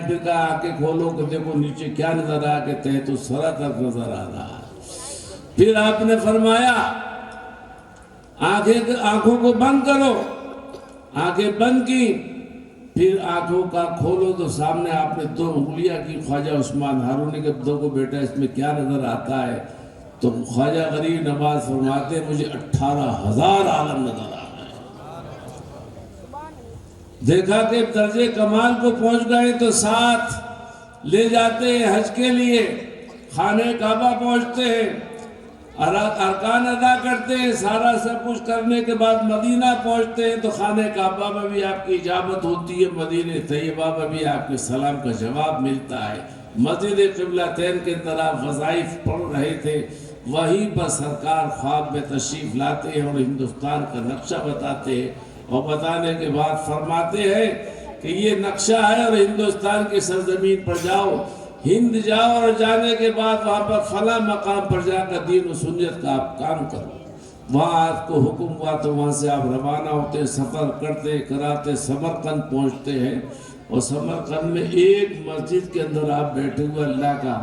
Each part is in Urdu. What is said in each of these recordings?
پھر کہا آنکھیں کھولو کہ دیکھو نیچے کیا نظر آ، کہ تحت الثری تک نظر آ رہا ہے۔ پھر آپ نے فرمایا آنکھوں کو بند کرو، آنکھیں بند کی، پھر آنکھوں کا کھولو تو سامنے آپ نے 2 انگلیاں کی خواجہ عثمان ہارونی کے دو کو، بیٹا اس میں کیا نظر آتا ہے؟ تو خواجہ غریب نواز فرماتے مجھے 18,000 عالم نظر آ رہا ہے۔ دیکھا کہ درجے کمال کو پہنچ گئے تو ساتھ لے جاتے ہیں حج کے لیے، خانہ کعبہ پہنچتے ہیں، ارکان ادا کرتے ہیں، سارا سب کچھ کرنے کے بعد مدینہ پہنچتے ہیں تو خانہ کعبہ میں بھی آپ کی اجابت ہوتی ہے، مدینہ طیبہ میں بھی آپ کے سلام کا جواب ملتا ہے۔ مسجد قبلتین کے طرف وظائف پڑھ رہے تھے، وہیں پر سرکار خواب میں تشریف لاتے ہیں اور ہندوستان کا نقشہ بتاتے ہیں، اور بتانے کے بعد فرماتے ہیں کہ یہ نقشہ ہے اور ہندوستان کی سرزمین پر جاؤ، ہند جاؤ، اور جانے کے بعد وہاں پر فلاں مقام پر جا کر دین و سنت کا آپ کام کرو۔ وہاں آپ کو حکم ہوا تو وہاں سے آپ روانہ ہوتے، سفر کرتے کراتے سمرقند پہنچتے ہیں، اور سمرقند میں ایک مسجد کے اندر آپ بیٹھے ہوئے اللہ کا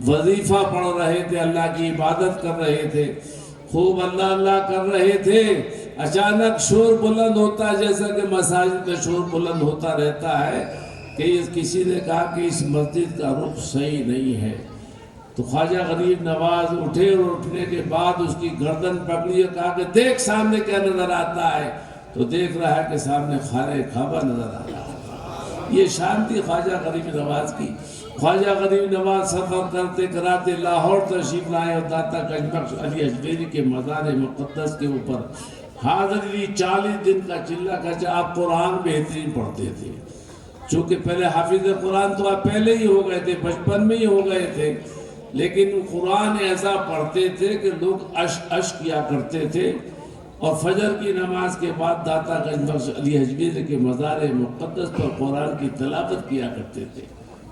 وظیفہ پڑھ رہے تھے، اللہ کی عبادت کر رہے تھے، خوب اللہ اللہ کر رہے تھے۔ اچانک شور بلند ہوتا ہے، جیسا کہ مساجد میں شور بلند ہوتا رہتا ہے، کہ کسی نے کہا کہ اس مسجد کا رخ صحیح نہیں ہے۔ تو خواجہ غریب نواز اٹھے، اور اٹھنے کے بعد اس کی گردن پکڑی اور کہا کہ دیکھ سامنے کیا نظر آتا ہے؟ تو دیکھ رہا ہے کہ سامنے خانہ کعبہ نظر آ رہا ہے۔ یہ شان تھی خواجہ غریب نواز کی۔ خواجہ غریب نواز سفر کرتے کراتے لاہور تشریف لائے، اور داتا گنج بخش علی اجمیری کے مزار مقدس کے اوپر حاضری 40 دن کا چلہ کچا۔ آپ قرآن بہترین پڑھتے تھے، چونکہ پہلے حافظ قرآن تو آپ پہلے ہی ہو گئے تھے، بچپن میں ہی ہو گئے تھے، لیکن قرآن ایسا پڑھتے تھے کہ لوگ عش کیا کرتے تھے۔ اور فجر کی نماز کے بعد داتا گنج بخش علی اجمیری کے مزار مقدس پر قرآن کی تلاوت کیا کرتے تھے،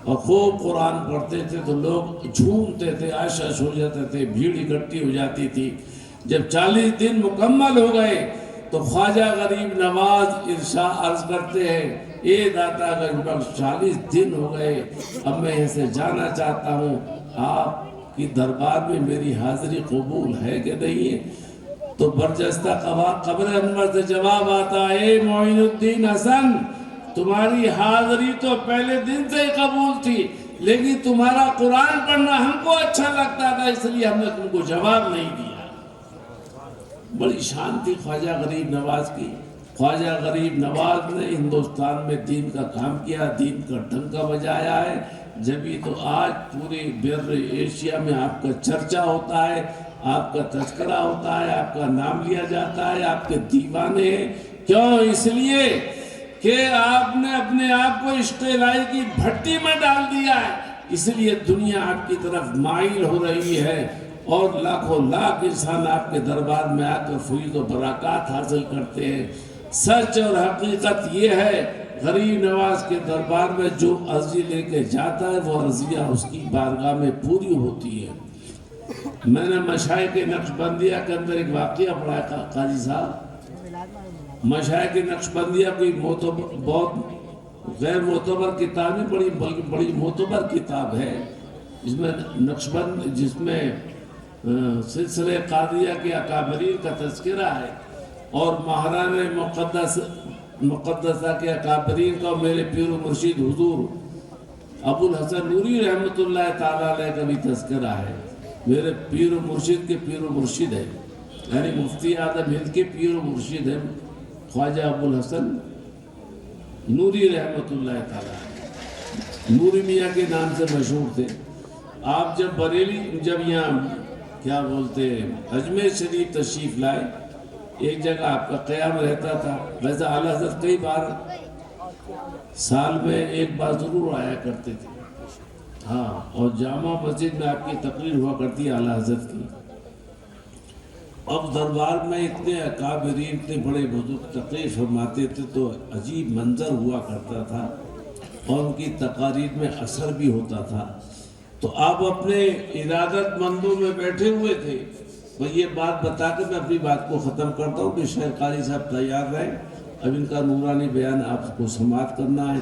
اور خوب قرآن پڑھتے تھے تو لوگ جھومتے تھے، عش ہو جاتے تھے، بھیڑ اکٹھی ہو جاتی تھی۔ جب 40 دن مکمل ہو گئے تو خواجہ غریب نواز ارشاد عرض کرتے ہیں، اے داتا گنج بخش 40 دن ہو گئے، اب میں یہاں سے جانا چاہتا ہوں، آپ کی دربار میں میری حاضری قبول ہے کہ نہیں ہے؟ تو برجستہ قبر انور سے جواب آتا ہے، اے معین الدین حسن، تمہاری حاضری تو پہلے دن سے ہی قبول تھی، لیکن تمہارا قرآن پڑھنا ہم کو اچھا لگتا تھا، اس لیے ہم نے تم کو جواب نہیں دیا۔ بڑی شان تھی خواجہ غریب نواز کی۔ خواجہ غریب نواز نے ہندوستان میں دین کا کام کیا، دین کا ڈنکا بجایا ہے، جبھی تو آج پورے بر ایشیا میں آپ کا چرچا ہوتا ہے، آپ کا تذکرہ ہوتا ہے، آپ کا نام لیا جاتا ہے، آپ کے دیوانے ہیں۔ کیوں؟ اس لیے کہ آپ نے اپنے آپ کو عشق الہی کی بھٹی میں ڈال دیا ہے، اس لیے دنیا آپ کی طرف مائل ہو رہی ہے، اور لاکھوں لاکھ انسان آپ کے دربار میں آ کر فیض و برکات حاصل کرتے ہیں۔ سچ اور حقیقت یہ ہے، غریب نواز کے دربار میں جو عرضی لے کے جاتا ہے وہ عرضیہ اس کی بارگاہ میں پوری ہوتی ہے۔ میں نے مشائخ نقشبندیہ کے اندر ایک واقعہ پڑھا ہے قاضی صاحب۔ مشائخ نقشبندیہ کوئی بہت غیر معتبر کتاب نہیں پڑھی، بلکہ بڑی معتبر کتاب ہے، جس میں سلسلہ قادریہ کے اکابرین کا تذکرہ ہے، اور مہران مقدسہ کے اکابرین کا، میرے پیر و مرشید حضور ابو الحسن نوری رحمۃ اللہ تعالیٰ علیہ کا بھی تذکرہ ہے۔ میرے پیر و مرشید کے پیر و مرشید ہے، یعنی مفتی اعظم ہند کے پیر و مرشید ہیں خواجہ ابو الحسن نوری رحمۃ اللہ تعالیٰ، نوری میاں کے نام سے مشہور تھے۔ آپ جب بریلی، جب یہاں کیا بولتے اجمیر شریف تشریف لائے، ایک جگہ آپ کا قیام رہتا تھا۔ ویسے اعلیٰ حضرت کئی بار سال میں ایک بار ضرور آیا کرتے تھے، ہاں، اور جامع مسجد میں آپ کی تقریر ہوا کرتی ہے اعلیٰ حضرت کی۔ اب دربار میں اتنے اکابرین، اتنے بڑے بزرگ تقریر فرماتے تھے تو عجیب منظر ہوا کرتا تھا، اور ان کی تقاریر میں اثر بھی ہوتا تھا۔ تو آپ اپنے ارادت مندوں میں بیٹھے ہوئے تھے۔ میں یہ بات بتا کے میں اپنی بات کو ختم کرتا ہوں کہ شیخ قاری صاحب تیار رہیں، اب ان کا نورانی بیان آپ کو سماعت کرنا ہے۔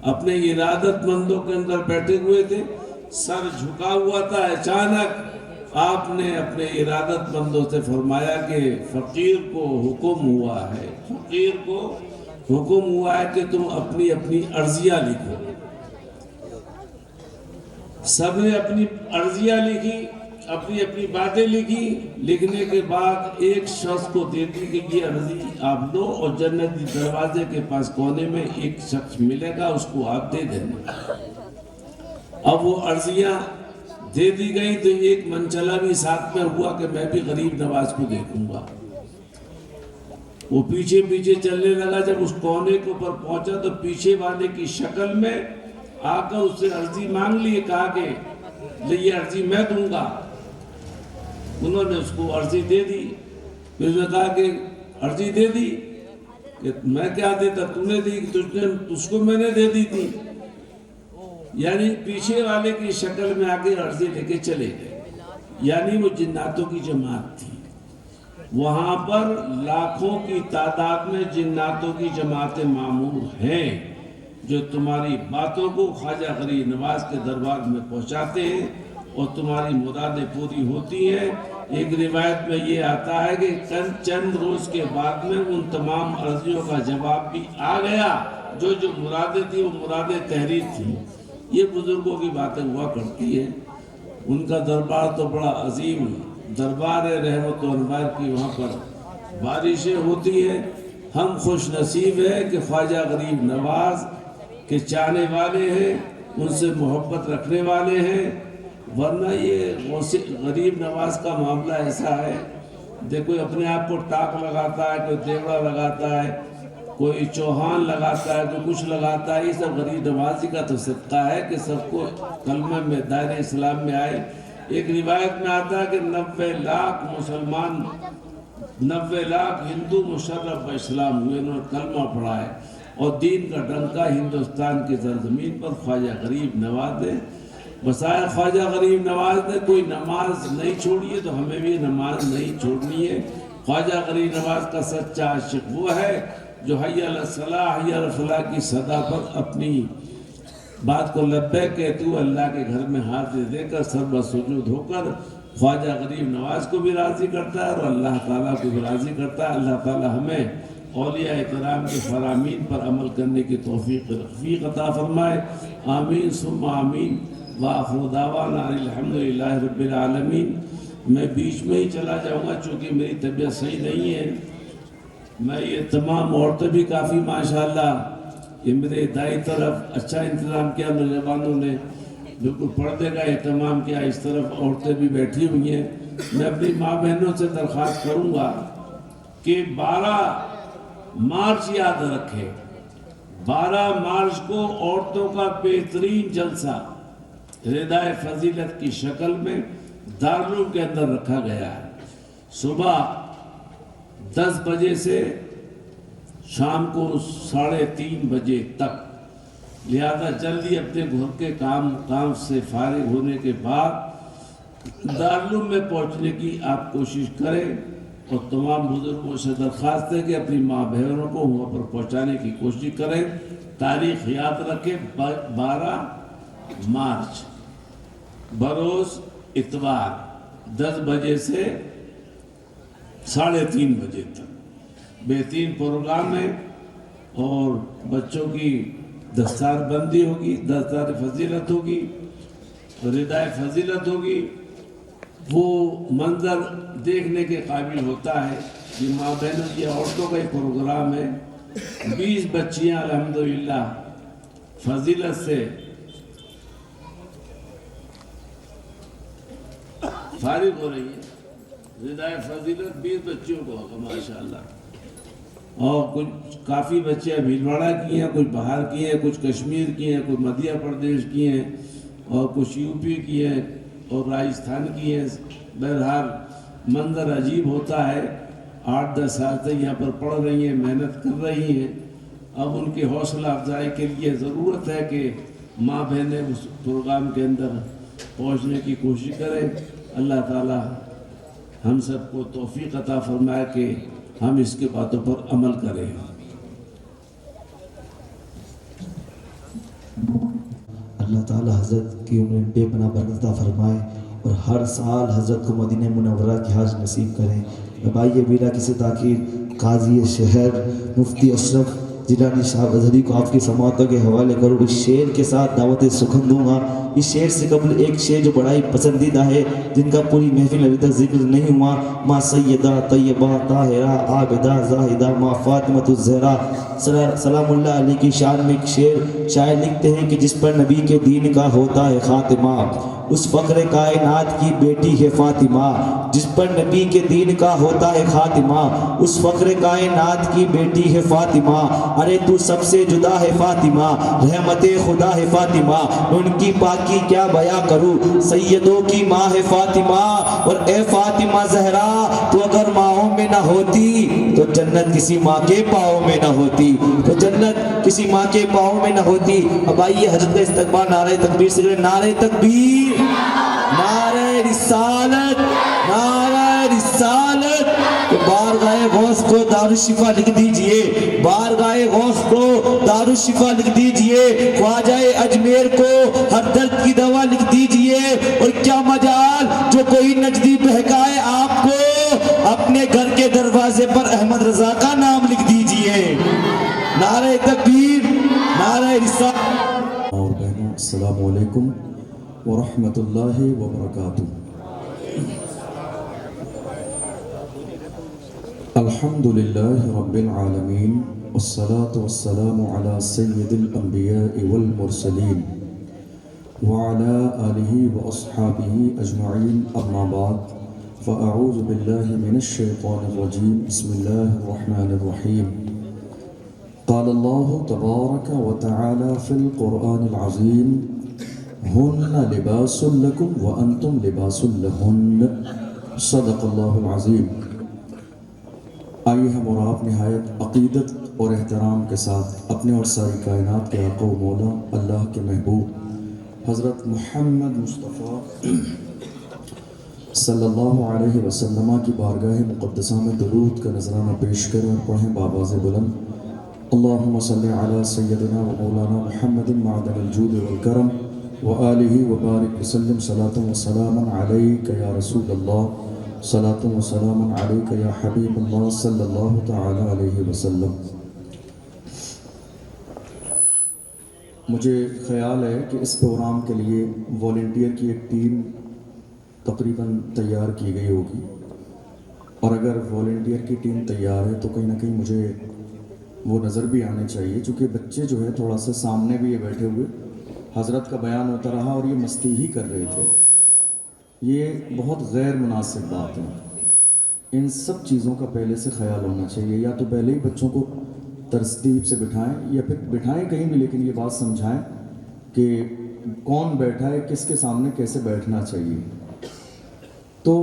اپنے ارادت مندوں کے اندر بیٹھے ہوئے تھے، سر جھکا ہوا تھا، اچانک آپ نے اپنے ارادت مندوں سے فرمایا کہ فقیر کو حکم ہوا ہے، فقیر کو حکم ہوا ہے کہ تم اپنی اپنی عرضیہ لکھو۔ سب نے اپنی عرضیہ لکھی، اپنی اپنی باتیں لکھی۔ لکھنے کے بعد ایک شخص کو دے دی کہ یہ عرضی آپ دو، اور جنتی دروازے کے پاس کونے میں ایک شخص ملے گا، اس کو آپ دے دینا۔ اب وہ عرضیاں دے دی گئی تو ایک منچلا بھی ساتھ میں ہوا کہ میں بھی غریب نواز کو دیکھوں گا۔ وہ پیچھے پیچھے چلنے لگا، جب اس کونے کے اوپر پہنچا تو پیچھے والے کی شکل میں آ کر اس سے عرضی مانگ لی، کہا کہ یہ عرضی میں دوں گا۔ انہوں نے اس کو عرضی دے دی۔ پھر اس نے کہا کہ عرضی دے دی کہ میں کیا دیتا، تو نے دی، تجھ کو میں نے دے دی تھی۔ یعنی پیچھے والے کی شکل میں آگے عرضی لے کے چلے گئے۔ یعنی وہ جناتوں کی جماعت تھی، وہاں پر لاکھوں کی تعداد میں جناتوں کی جماعتیں معمور ہیں جو تمہاری باتوں کو خواجہ غریب نواز کے دربار میں پہنچاتے ہیں اور تمہاری مرادیں پوری ہوتی ہیں۔ ایک روایت میں یہ آتا ہے کہ چند روز کے بعد میں ان تمام عرضیوں کا جواب بھی آ گیا، جو مرادیں تھیں وہ مرادیں تحریر تھیں۔ یہ بزرگوں کی باتیں ہوا کرتی ہیں۔ ان کا دربار تو بڑا عظیم دربار ہے، رحمت و انوار کی وہاں پر بارشیں ہوتی ہیں۔ ہم خوش نصیب ہیں کہ خواجہ غریب نواز کے چاہنے والے ہیں، ان سے محبت رکھنے والے ہیں، ورنہ یہ غریب نواز کا معاملہ ایسا ہے، دیکھو اپنے آپ کو ٹاک لگاتا ہے، کوئی دیوڑا لگاتا ہے، کوئی چوہان لگاتا ہے، کوئی کچھ لگاتا ہے۔ یہ سب غریب نوازی کا تو صدقہ ہے کہ سب کو کلمہ میں دائرہ اسلام میں آئے۔ ایک روایت میں آتا ہے کہ 90 لاکھ مسلمان، 90 لاکھ ہندو مشرف اسلام ہوئے، انہوں نے کلمہ پڑھا ہے، اور دین کا ڈنکا ہندوستان کی سرزمین پر خواجہ غریب نواز نے بسایا۔ خواجہ غریب نواز نے کوئی نماز نہیں چھوڑی ہے تو ہمیں بھی نماز نہیں چھوڑنی ہے۔ خواجہ غریب نواز کا سچا عاشق وہ ہے جو حی علی الصلاح حی علی الفلاح کی صدا پر اپنی بات کو لبیک کہتے ہوئے اللہ کے گھر میں ہاتھ دے کر سر بسجود ہو کر خواجہ غریب نواز کو بھی راضی کرتا ہے اور اللہ تعالیٰ کو بھی راضی کرتا ہے۔ اللہ تعالیٰ ہمیں اولیاء کرام کے فرامین پر عمل کرنے کی توفیق رفیق عطا فرمائے، آمین ثم آمین۔ وآخر دعوانا الحمدللہ رب العالمین۔ میں بیچ میں ہی چلا جاؤں گا چونکہ میری طبیعت صحیح نہیں ہے۔ میں یہ تمام عورتیں بھی کافی ماشاءاللہ، یہ میرے دائیں طرف اچھا انتظام کیا نوجوانوں نے، بالکل پردے کا اہتمام کیا، اس طرف عورتیں بھی بیٹھی ہوئی ہیں۔ میں اپنی ماں بہنوں سے درخواست کروں گا کہ 12 مارچ یاد رکھے، 12 مارچ کو عورتوں کا بہترین جلسہ ردائے فضیلت کی شکل میں دارالعلوم کے اندر رکھا گیا ہے، صبح 10 بجے سے شام کو 3:30 بجے تک۔ لہذا جلدی اپنے گھر کے کام سے فارغ ہونے کے بعد دارالعلوم میں پہنچنے کی آپ کوشش کریں، اور تمام بزرگوں سے درخواست ہے کہ اپنی ماں بہنوں کو وہاں پر پہنچانے کی کوشش کریں۔ تاریخ یاد رکھیں، 12 مارچ بروز اتوار، 10 بجے سے 3:30 بجے تک بہترین پروگرام ہے، اور بچوں کی دستار بندی ہوگی، دستار فضیلت ہوگی، ردائے فضیلت ہوگی۔ وہ منظر دیکھنے کے قابل ہوتا ہے۔ یہ ماں بہنوں کی عورتوں کا ہی پروگرام ہے۔ 20 بچیاں الحمدللہ فضیلت سے فارغ ہو رہی ہے۔ ردائے فضیلت 20 بچیوں کو ہوگا ماشاءاللہ، اور کچھ کافی بچیاں بھیلواڑہ کی ہیں، کچھ باہر کی ہیں، کچھ کشمیر کی ہیں، کچھ مدھیہ پردیش کی ہیں، اور کچھ یو پی کی ہیں، اور راجستھان کی ہیں۔ بہرحال منظر عجیب ہوتا ہے۔ 8-10 سال سے یہاں پر پڑھ رہی ہیں، محنت کر رہی ہیں۔ اب ان کی حوصلہ افزائی کے لیے ضرورت ہے کہ ماں بہنیں اس پروگرام کے اندر پہنچنے کی کوشش کریں۔ اللہ تعالی ہم سب کو توفیق عطا فرمائے کہ ہم اس کے باتوں پر عمل کریں۔ اللہ تعالیٰ حضرت کی عمر بے پناہ برکت عطا فرمائے اور ہر سال حضرت کو مدینہ منورہ کی حج نصیب کریں۔ بھائی بلا کسی تاخیر قاضی شہر مفتی اشرف جیلانی صاحب ازہری کو آپ کی سماعتوں کے حوالے کروں۔ اس شعر کے ساتھ دعوت سخن دوں گا۔ اس شعر سے قبل ایک شعر جو بڑا ہی پسندیدہ ہے، جن کا پوری محفل میں ابھی تک ذکر نہیں ہوا، ماں سیدہ طیبہ طاہرہ عابدہ زاہدہ ماں فاطمۃ الزہرا سلام اللہ علیہ کی شان میں ایک شعر شاعر لکھتے ہیں کہ جس پر نبی کے دین کا ہوتا ہے خاتمہ، اس فخر کائنات کی بیٹی ہے فاطمہ۔ جس پر نبی کے دین کا ہوتا ہے خاتمہ، اس فخر کائنات کی بیٹی ہے فاطمہ۔ ارے تو سب سے جدا ہے فاطمہ، رحمت خدا ہے فاطمہ، ان کی پاکی کیا بیاں کروں، سیدوں کی ماں ہے فاطمہ۔ اور اے فاطمہ زہرا، تو اگر ماؤں میں نہ ہوتی تو جنت کسی ماں کے پاؤں میں نہ ہوتی، تو جنت کسی ماں کے پاؤں میں نہ ہوتی۔ اب آئیے حضرت کا استقبال نعرہ تکبیر سے کریں۔ نعرہ تکبیر، نعرہ رسالت، نعرہ رسالت۔ بارگاہ غوث کو دارالشفا لکھ دیجئے، بارگاہ غوث کو دارالشفا لکھ دیجئے، خواجہ اجمیر کو ہر درد کی دوا لکھ دیجئے۔ اور کیا مجال جو کوئی نجدی بہکائے آپ کو، اپنے گھر کے دروازے پر احمد رضا کا نام لکھ دیجئے۔ نعرہ تکبیر، نعرہ رسالت۔ اور بہنوں السلام علیکم ورحمۃ اللہ وبرکاتہ۔ الحمد للہ رب العالمین والصلاة والسلام علی سید الانبیاء والمرسلین وعلی آلہ واصحابہ اجمعین، اما بعد فاعوذ باللہ من الشیطان الرجیم، بسم اللہ الرحمن الرحیم۔ قال اللہ تبارک وتعالی فی القرآن العظیم، ہن لباس لکم وانتم لباس لہن، صدق اللہ العظیم۔ آئیے ہم اور آپ نہایت عقیدت اور احترام کے ساتھ اپنے اور ساری کائنات کے آقا و مولا اللہ کے محبوب حضرت محمد مصطفیٰ صلی اللہ علیہ وسلم کی بارگاہ مقدسہ میں درود کا نذرانہ پیش کریں اور پڑھیں بآواز بلند، اللہم صلی علی سیدنا و مولانا محمد معدن الجود والکرم وآلہ وبارک وسلم، صلاۃ و سلام علیک یا رسول اللہ، صلاۃ و سلام علیک یا حبیب اللہ صلی اللہ تعالی علیہ وسلم۔ مجھے خیال ہے کہ اس پروگرام کے لیے والنٹیئر کی ایک ٹیم تقریباً تیار کی گئی ہوگی، اور اگر والنٹیئر کی ٹیم تیار ہے تو کہیں نہ کہیں مجھے وہ نظر بھی آنے چاہیے، چونکہ بچے جو ہے تھوڑا سا سامنے بھی یہ بیٹھے ہوئے، حضرت کا بیان ہوتا رہا اور یہ مستی ہی کر رہے تھے۔ یہ بہت غیر مناسب بات ہے۔ ان سب چیزوں کا پہلے سے خیال ہونا چاہیے، یا تو پہلے ہی بچوں کو ترتیب سے بٹھائیں، یا پھر بٹھائیں کہیں بھی لیکن یہ بات سمجھائیں کہ کون بیٹھا ہے، کس کے سامنے کیسے بیٹھنا چاہیے۔ تو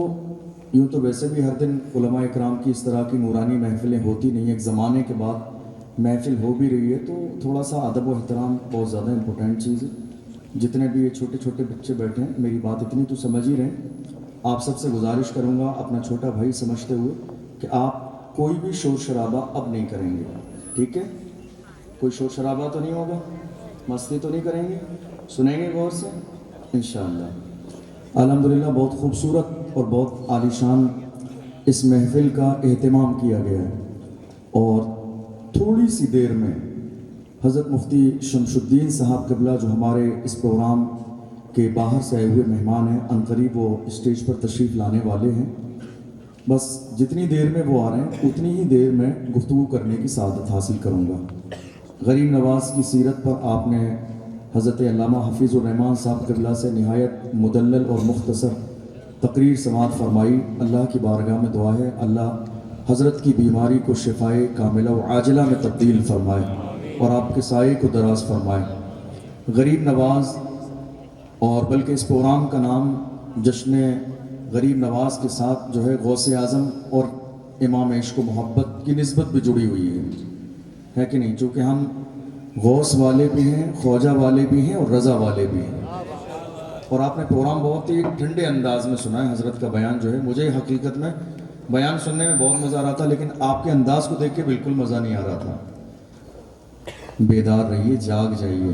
یوں تو ویسے بھی ہر دن علماء اکرام کی اس طرح کی نورانی محفلیں ہوتی نہیں ہیں، ایک زمانے کے بعد محفل ہو بھی رہی ہے، تو تھوڑا سا ادب و احترام بہت زیادہ امپورٹنٹ چیز ہے۔ جتنے بھی یہ چھوٹے چھوٹے بچے بیٹھے ہیں، میری بات اتنی تو سمجھ ہی رہے ہیں۔ آپ سب سے گزارش کروں گا اپنا چھوٹا بھائی سمجھتے ہوئے کہ آپ کوئی بھی شور شرابہ اب نہیں کریں گے، ٹھیک ہے؟ کوئی شور شرابہ تو نہیں ہوگا، مستی تو نہیں کریں گے، سنیں گے غور سے انشاءاللہ۔ الحمدللہ بہت خوبصورت اور بہت عالیشان اس محفل کا اہتمام کیا گیا ہے، اور تھوڑی سی دیر میں حضرت مفتی شمس الدین صاحب قبلہ جو ہمارے اس پروگرام کے باہر سے آئے ہوئے مہمان ہیں، عنقریب وہ اسٹیج پر تشریف لانے والے ہیں۔ بس جتنی دیر میں وہ آ رہے ہیں اتنی ہی دیر میں گفتگو کرنے کی سعادت حاصل کروں گا۔ غریب نواز کی سیرت پر آپ نے حضرت علامہ حفیظ الرحمان صاحب قبلہ سے نہایت مدلل اور مختصر تقریر سماعت فرمائی۔ اللہ کی بارگاہ میں دعا ہے اللہ حضرت کی بیماری کو شفائے کاملہ و عاجلہ میں تبدیل فرمائے اور آپ کے سائے کو دراز فرمائے۔ غریب نواز، اور بلکہ اس پروگرام کا نام جشن غریب نواز کے ساتھ جو ہے غوث اعظم اور امام عشق و محبت کی نسبت بھی جڑی ہوئی ہے کہ نہیں؟ چونکہ ہم غوث والے بھی ہیں، خواجہ والے بھی ہیں اور رضا والے بھی ہیں۔ اور آپ نے پروگرام بہت ہی ٹھنڈے انداز میں سنا ہے، حضرت کا بیان جو ہے مجھے حقیقت میں بیان سننے میں بہت مزہ آ رہا تھا، لیکن آپ کے انداز کو دیکھ کے بالکل مزہ نہیں آ رہا تھا۔ بیدار رہیے، جاگ جائیے۔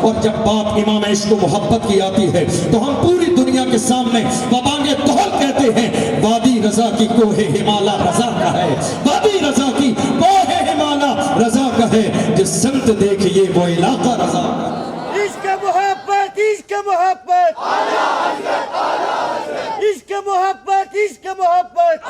اور جب بات امام عشق و محبت کی آتی ہے تو ہم پوری دنیا کے سامنے بابانگے توہل کہتے ہیں وادی رضا کی کوہ ہمالا رضا کا ہے, وادی رضا کی کوہ ہمالا رضا کا ہے, جس سمت دیکھئے وہ علاقہ رضا کا ہے. عشق محبت عشق محبت عشق محبت عشق محبت.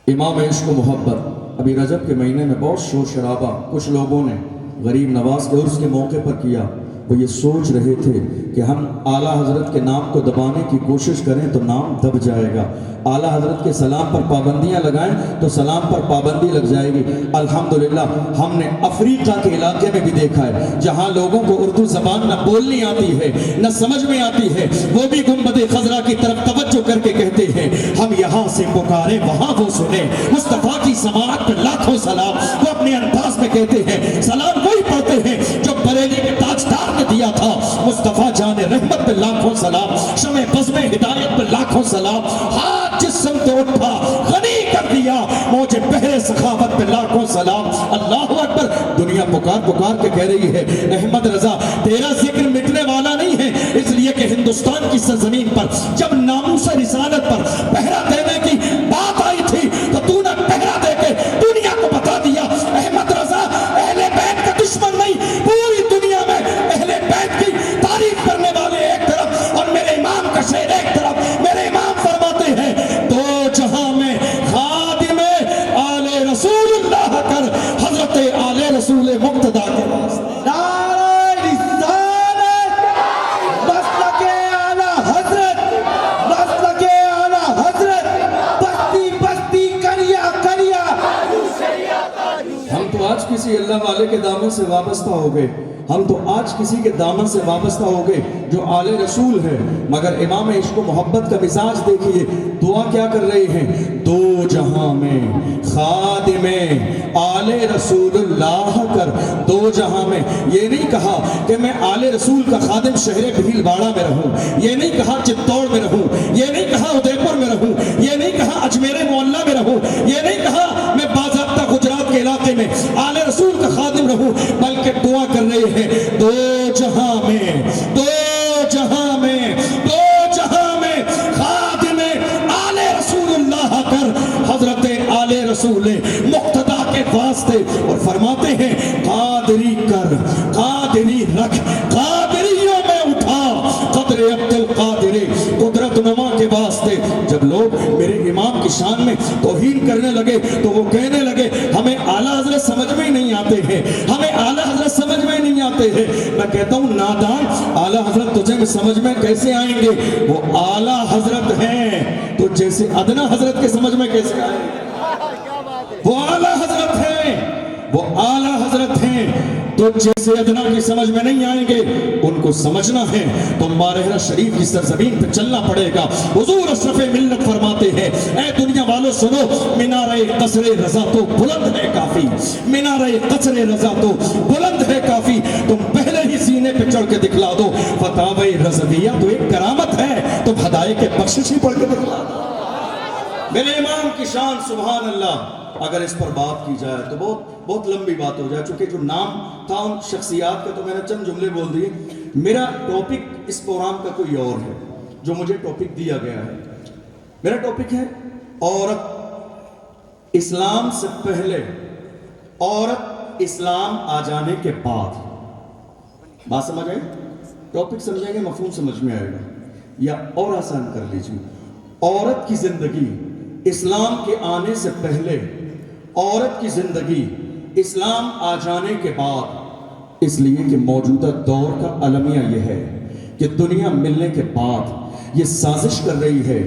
امام عشق و محبت ابھی رجب کے مہینے میں بہت شور شرابہ کچھ لوگوں نے غریب نواز کے عرس کے موقع پر کیا. وہ یہ سوچ رہے تھے کہ ہم اعلیٰ حضرت کے نام کو دبانے کی کوشش کریں تو نام دب جائے گا, اعلیٰ حضرت کے سلام پر پابندیاں لگائیں تو سلام پر پابندی لگ جائے گی. الحمدللہ ہم نے افریقہ کے علاقے میں بھی دیکھا ہے جہاں لوگوں کو اردو زبان نہ بولنی آتی ہے نہ سمجھ میں آتی ہے, وہ بھی گنبد خضرا کی طرف توجہ کر کے کہتے ہیں ہم یہاں سے پکارے وہاں وہ سنے, مصطفیٰ کی سماعت پر لاکھوں سلام. وہ اپنے انداز میں کہتے ہیں سلام وہی پڑھتے ہیں جو بریلی کے تاجدار نے دیا تھا. مصطفیٰ جان رحمت پہ لاکھوں سلام, شمع بزم ہدایت پہ لاکھوں سلام. ہاتھ جس سمت اٹھا غنی کر دیا موجے بحر سخاوت پہ لاکھوں سلام. اللہ اکبر. دنیا پکار پکار کے کہہ رہی ہے احمد رضا تیرا ذکر مٹنے والا نہیں ہے, اس لیے کہ ہندوستان کی سرزمین پر جب ناموس رسالت پر پہرا دینے کی بات آئی تھی تو تو نے پہرا دے کے دنیا کو بتا دیا احمد رضا اہل بیت کا دشمن نہیں, پوری دنیا میں اہل بیت کی تعریف کرنے والے ایک طرف اور میرے امام کا شعر ایک طرف. میرے امام فرماتے ہیں دو جہاں میں خادم آل رسول اللہ کر حضرت آل رسول مقتدی کے واسطے. نعرہ رسالت مسلک اعلیٰ حضرت, مسلک اعلیٰ حضرت, بستی بستی کریا کریا. ہم تو آج کسی اللہ والے کے دامن سے وابستہ ہو گئے, ہم تو آج کسی کے دامن سے وابستہ ہو گئے جو آل رسول ہے, مگر امام عشق و محبت کا مزاج دیکھیے دعا کیا کر رہے ہیں دو جہاں میں خادم آل رسول اللہ کر. دو جہاں میں یہ نہیں کہا کہ میں آل رسول کا خادم شہر بھیل واڑہ میں رہوں, یہ نہیں کہا چتوڑ میں رہوں, یہ نہیں کہا ادے پور میں رہوں, یہ نہیں کہا اجمیر معلیٰ میں رہوں, یہ نہیں کہا میں باضابطہ گجرات کے علاقے میں آل رسول کا خادم رہوں, بلکہ دعا کر رہے ہیں دو جہاں میں, دو جہاں میں, دو جہاں میں خادم آل رسول اللہ کر حضرت آل رسول مقتدی کے واسطے. اور فرماتے ہیں قادری کر قادری رکھ قادریوں میں اٹھا قدر عبد القادر قدرت نما کے واسطے. جب لوگ میرے امام کی شان میں توہین کرنے لگے تو وہ کہنے لگے ہمیں اعلیٰ حضرت سمجھ میں نہیں آتے ہیں, ہمیں اعلیٰ حضرت سمجھ میں نہیں آتے ہیں. میں کہتا ہوں نادان, اعلیٰ حضرت تجھے سمجھ میں کیسے آئیں گے, وہ اعلیٰ حضرت ہیں تو جیسے ادنا حضرت کے سمجھ میں کیسے آئیں گے. وہ اعلیٰ حضرت ہیں, وہ اعلیٰ حضرت ہیں تو جیسے ادنا کی سمجھ میں نہیں آئیں گے. ان کو سمجھنا ہے تو مارہرہ شریف کی سرزمین پہ چلنا پڑے گا. حضور اشرف ملت فرماتے ہیں اے دنیا والوں سنو, مینارہ قصر رضا تو بلند ہے کافی, مینارہ قصر رضا تو بلند ہے کافی. تم پہلے ہی سینے پہ چڑھ کے دکھلا دو فتاوی رضویہ تو ایک کرامت ہے, تم ہدایت کے بخشش ہی پڑھ کے دکھلا دو. میرے امام کی شان سبحان اللہ. اگر اس پر بات کی جائے تو بہت لمبی بات ہو جائے, چونکہ جو نام تھا ان شخصیات کا تو میں نے چند جملے بول دیے. میرا ٹاپک اس پروگرام کا کوئی اور ہے جو مجھے ٹاپک دیا گیا ہے. میرا ٹاپک ہے عورت اسلام سے پہلے, عورت اسلام آ جانے کے بعد. بات سمجھ آئی؟ ٹاپک سمجھیں گے مفہوم سمجھ میں آئے گا, یا اور آسان کر لیجیے عورت کی زندگی اسلام کے آنے سے پہلے, عورت کی زندگی اسلام آ جانے کے بعد. اس لیے کہ موجودہ دور کا المیہ یہ ہے کہ دنیا ملنے کے بعد یہ سازش کر رہی ہے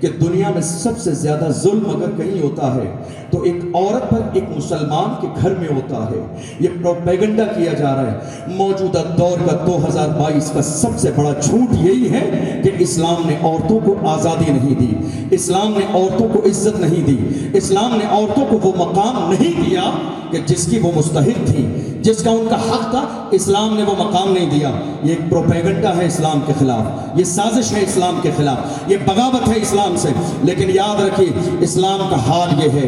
کہ دنیا میں سب سے زیادہ ظلم اگر کہیں ہوتا ہے تو ایک عورت پر ایک مسلمان کے گھر میں ہوتا ہے. یہ پروپیگنڈا کیا جا رہا ہے. موجودہ دور کا 2022 کا سب سے بڑا جھوٹ یہی ہے کہ اسلام نے عورتوں کو آزادی نہیں دی, اسلام نے عورتوں کو عزت نہیں دی, اسلام نے عورتوں کو وہ مقام نہیں دیا کہ جس کی وہ مستحق تھی, جس کا ان کا حق تھا. اسلام نے وہ مقام نہیں دیا. یہ ایک پروپیگنڈا ہے اسلام کے خلاف, یہ سازش ہے اسلام کے خلاف, یہ بغاوت ہے اسلام سے. لیکن یاد رکھیے اسلام کا حال یہ ہے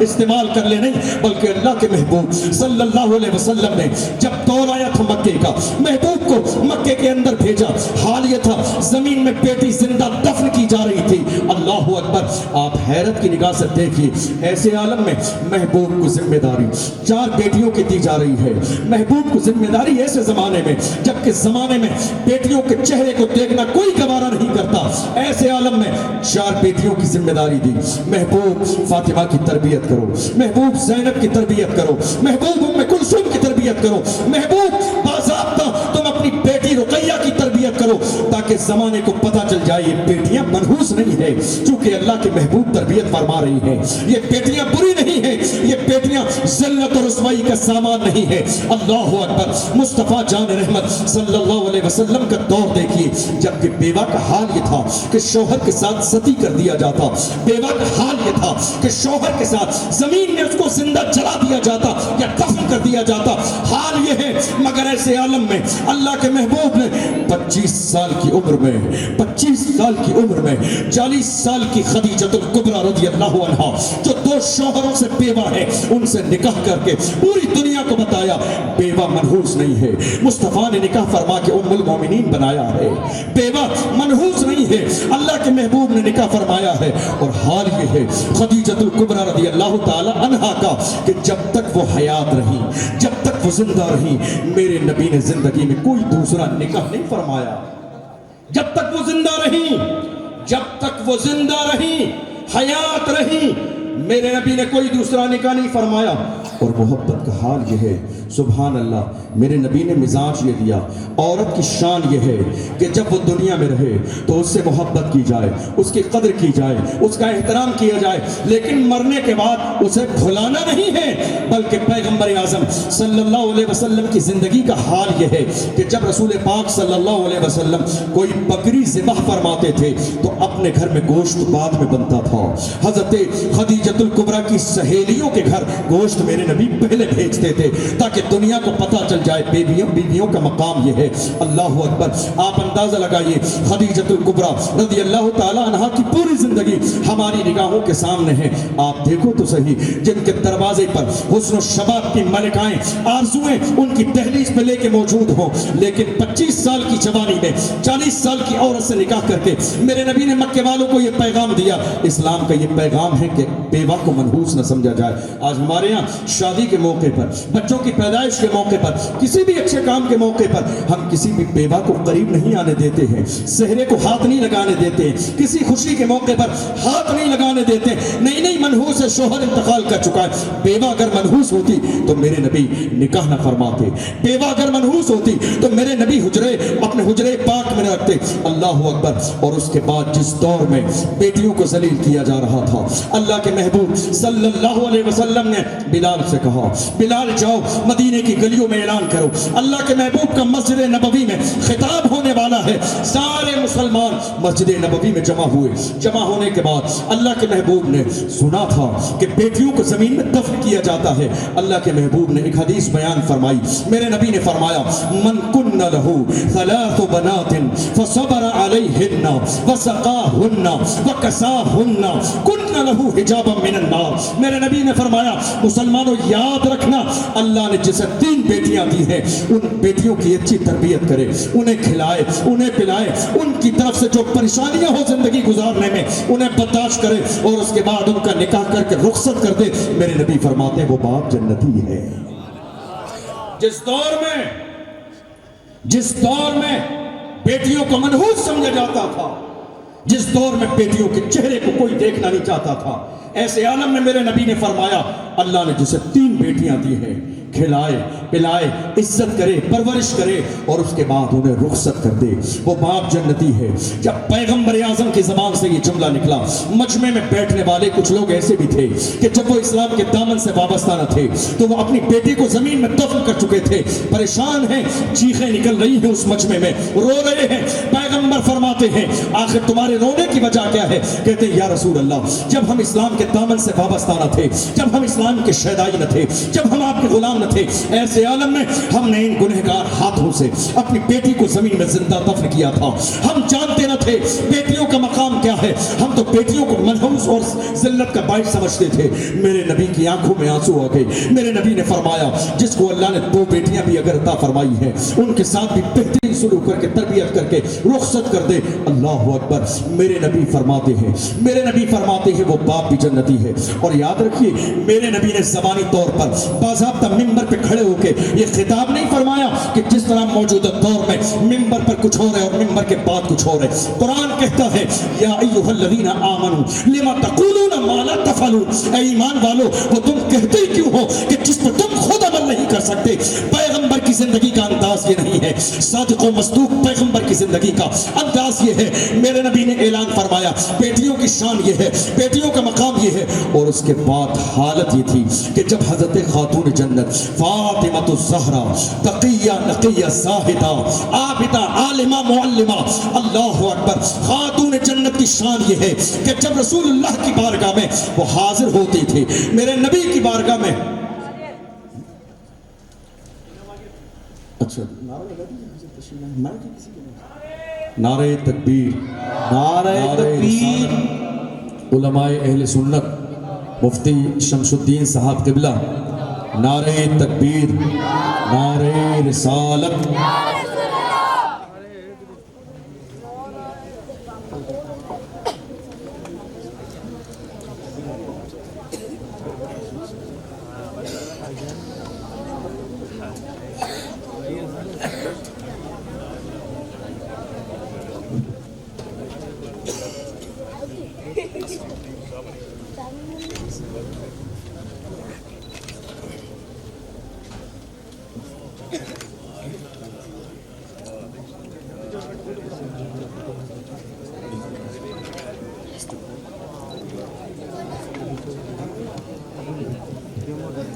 استعمال کر لے نہیں، بلکہ اللہ کے محبوب صلی اللہ علیہ وسلم نے جب دور آیا تھا مکے کا، محبوب کو مکے کے اندر بھیجا، حال یہ تھا زمین میں بیٹی زندہ دفن کی جا رہی تھی۔ اللہ اکبر، آپ حیرت کی نگاہ سے دیکھیے، ایسے عالم میں محبوب کو ذمہ داری 4 بیٹیوں کی دی جا رہی ہے۔ محبوب کو ذمہ داری ایسے زمانے میں جبکہ زمانے میں بیٹیوں کے چہرے کو دیکھنا کوئی گوارا نہیں کرتا، ایسے عالم میں 4 بیٹیوں کی ذمہ داری دی۔ محبوب فاطمہ کی تربیت کرو، محبوب زینب کی تربیت کرو، محبوب ام کلثوم کی تربیت کرو، محبوب باضابطہ تم اپنی بیٹی رقیہ کی تربیت کرو، تاکہ زمانے کو پتہ چل جائے یہ بیٹیاں منحوس نہیں ہیں، چونکہ اللہ کے محبوب تربیت فرما رہی ہیں، یہ بیٹیاں بری نہیں ہیں، یہ بیٹیاں ذلت اور رسوائی کا سامان نہیں ہے۔ اللہ اکبر، مصطفیٰ جان رحمت صلی اللہ علیہ وسلم کا دور دیکھیے، جبکہ بیوہ کا حال یہ تھا کہ شوہر کے ساتھ ستی کر دیا جاتا، بیوہ کا حال یہ تھا کہ شوہر کے ساتھ زمین میں اس کو زندہ جلا دیا جاتا یا دفن کر دیا جاتا، حال یہ ہے۔ مگر ایسے عالم میں اللہ کے محبوب نے 25 سال کی عمر میں 40 سال کی خدیجۃ الکبریٰ رضی اللہ عنہا جو 2 شوہروں سے بیوہ ہے، ان سے نکاح کر کے پوری دنیا کو بتایا بیوہ منحوس نہیں ہے۔ مصطفیٰ نے نکاح فرما کے ام المومنین بنایا ہے، بیوہ منحوس نہیں ہے، اللہ کے محبوب نے نکاح فرمایا ہے۔ اور حال یہ ہے خدیجۃ الکبریٰ رضی اللہ تعالی عنہا کا کہ جب تک وہ حیات رہی، جب تک وہ زندہ رہی، میرے نبی نے زندگی میں کوئی دوسرا نکاح نہیں فرمایا۔ جب تک وہ زندہ رہی، جب تک وہ زندہ رہی، حیات رہی، میرے نبی نے کوئی دوسرا نکاح نہیں فرمایا۔ اور محبت کا حال یہ ہے، سبحان اللہ، میرے نبی نے مزاج یہ دیا، عورت کی شان یہ ہے کہ جب وہ دنیا میں رہے تو اس سے محبت کی جائے، اس کی قدر کی جائے، اس کا احترام کیا جائے، لیکن مرنے کے بعد اسے بھلانا نہیں ہے۔ بلکہ پیغمبر اعظم صلی اللہ علیہ وسلم کی زندگی کا حال یہ ہے کہ جب رسول پاک صلی اللہ علیہ وسلم کوئی بکری ذبح فرماتے تھے تو اپنے گھر میں گوشت بعد میں بنتا تھا، حضرت خدیجۃ الکبریٰ کی سہیلیوں کے گھر گوشت میرے نبی پہلے بھیجتے تھے تاکہ دنیا کو پتہ چل جائے بیویوں کا مقام یہ ہے۔ اللہ اکبر، آپ اندازہ لگائیے خدیجۃ الکبریٰ رضی اللہ تعالی عنہا کی پوری زندگی ہماری نگاہوں کے سامنے ہے۔ آپ دیکھو تو صحیح، جن کے دروازے پر حسن و شباب کی ملکائیں آرزویں ان کی دہلیز پہ لے کے موجود ہوں، لیکن 25 سال کی جوانی میں 40 سال کی عورت سے نکاح کر کے میرے نبی نے مکے والوں کو یہ پیغام دیا۔ اسلام کا یہ پیغام ہے کہ بیوہ کو منحوس نہ سمجھا جائے۔ آج ہمارے ہاں شادی کے موقع پر، بچوں کی پیدائش کے موقع پر، کسی بھی اچھے کام کے موقع پر ہم کسی بھی بیوہ کو قریب نہیں آنے دیتے ہیں، سہرے کو ہاتھ نہیں لگانے دیتے ہیں، کسی خوشی کے موقع پر ہاتھ نہیں لگانے دیتے۔ نہیں منحوس ہے، شوہر انتقال کر چکا ہے۔ بیوہ اگر منحوس ہوتی تو میرے نبی نکاح نہ فرماتے، بیوہ اگر منحوس ہوتی تو میرے نبی اپنے حجرے پاک میں نہ رکھتے۔ اللہ اکبر۔ اور اس کے بعد جس دور میں بیٹیوں کو ذلیل کیا جا رہا تھا، اللہ کے محبوب صلی اللہ علیہ وسلم نے بلال سے کہا، بلال جاؤ مدینے کی گلیوں میں اعلان کرو، اللہ کے محبوب کا مسجد نبوی میں خطاب ہونے والا ہے۔ سارے مسلمان مسجد نبوی میں جمع ہوئے۔ جمع ہونے کے بعد اللہ کے محبوب نے سنا تھا کہ بیٹیوں کو زمین میں دفن کیا جاتا ہے۔ اللہ کے محبوب نے ایک حدیث بیان فرمائی، میرے نبی نے فرمایا، من کن لہ ثلاث بنات فصبر علیہن وسقاہن وکساہن کن لہ حجابا من النار۔ میرے نبی نے فرمایا، مسلمانوں یاد رکھنا، اللہ نے جسے 3 بیٹیاں دی ہیں، ان بیٹیوں کی اچھی تربیت کرے، انہیں کھلائے، انہیں پلائے، ان کی طرف سے جو پریشانیاں ہو زندگی گزارنے میں انہیں برداشت کرے، اور اس کے بعد ان کا نکاح کر کے رخصت کر دے۔ میرے نبی فرماتے ہیں وہ باپ جنتی ہے۔ جس دور میں بیٹیوں کو منحوس سمجھا جاتا تھا، جس دور میں بیٹیوں کے چہرے کو کوئی دیکھنا نہیں چاہتا تھا، ایسے عالم میں میرے نبی نے فرمایا، اللہ نے جسے 3 بیٹیاں دی ہیں، کھلائے پلائے، عزت کرے، پرورش کرے، اور اس کے بعد انہیں رخصت کر دے، وہ باپ جنتی ہے۔ جب پیغمبر اعظم کی زبان سے یہ جملہ نکلا، مجمع میں بیٹھنے والے کچھ لوگ ایسے بھی تھے کہ جب وہ اسلام کے دامن سے وابستہ نہ تھے تو وہ اپنی بیٹی کو زمین میں دفن کر چکے تھے، پریشان ہیں، چیخیں نکل رہی ہیں، اس مجمع میں رو رہے ہیں۔ پیغمبر فرماتے ہیں، آخر تمہارے رونے کی وجہ کیا ہے؟ کہتے ہیں، یا رسول اللہ، جب ہم اسلام کے دامن سے وابستہ نہ تھے، جب ہم اسلام کے شہدائی نہ تھے، جب ہم آپ کے غلام نہ تھے، ایسے عالم میں ہم نے ان گنہگار ہاتھوں سے اپنی بیٹی کو زمین میں زندہ دفن کیا تھا۔ ہم جانتے نہ تھے بیٹیوں کا مقام کیا ہے، ہم تو بیٹیوں کو منحوس اور ذلت کا باعث سمجھتے تھے۔ میرے نبی کی آنکھوں میں آنسو آ گئے۔ میرے نبی نے فرمایا جس کو اللہ نے 2 بیٹیاں بھی اگر عطا فرمائی ہیں ان کے ساتھ بھی بہترین سلوک کر کے تربیت کر کے رخصت کر دے۔ اللہ اکبر۔ میرے نبی فرماتے ہیں وہ باپ بھی جنتی ہے۔ اور یاد رکھیے میرے نبی نے زبانی طور پر باضابطہ ممبر پہ کھڑے ہو کے یہ خطاب نہیں فرمایا کہ جس طرح موجودہ دور میں ممبر پر کچھ ہو رہا ہے اور ممبر کے بعد کچھ ہو رہا ہے۔ قرآن کہتا ہے یا ایھا الذین آمنوا لما تقولون ما لا تفعلون، اے ایمان والو وہ تم کہتے ہی کیوں ہو کہ جس پر تم خود عمل نہیں کر سکتے۔ پیغمبر کی زندگی کا انداز یہ نہیں ہے، صادق و مصدوق پیغمبر کی زندگی کا انداز یہ ہے۔ میرے نبی نے اعلان فرمایا بیٹیوں کی شان یہ ہے، بیٹیوں کا مقام یہ ہے۔ اور اس کے بعد حالت یہ تھی کہ جب حضرت خاتون جنت فاطمہ الزہرا تقیہ نقیہ زاہدہ عابدہ عالمہ معلمہ، اللہ اکبر، خاتون جنت کی شان یہ ہے کہ جب رسول اللہ کی بارگاہ میں وہ حاضر ہوتی تھی، میرے نبی کی بارگاہ میں اچھا نعرہ تکبیر، نعرہ تکبیر۔ علماء اہل سنت مفتی شمس الدین صاحب قبلہ نعرہ تکبیر، نعرہ رسالت۔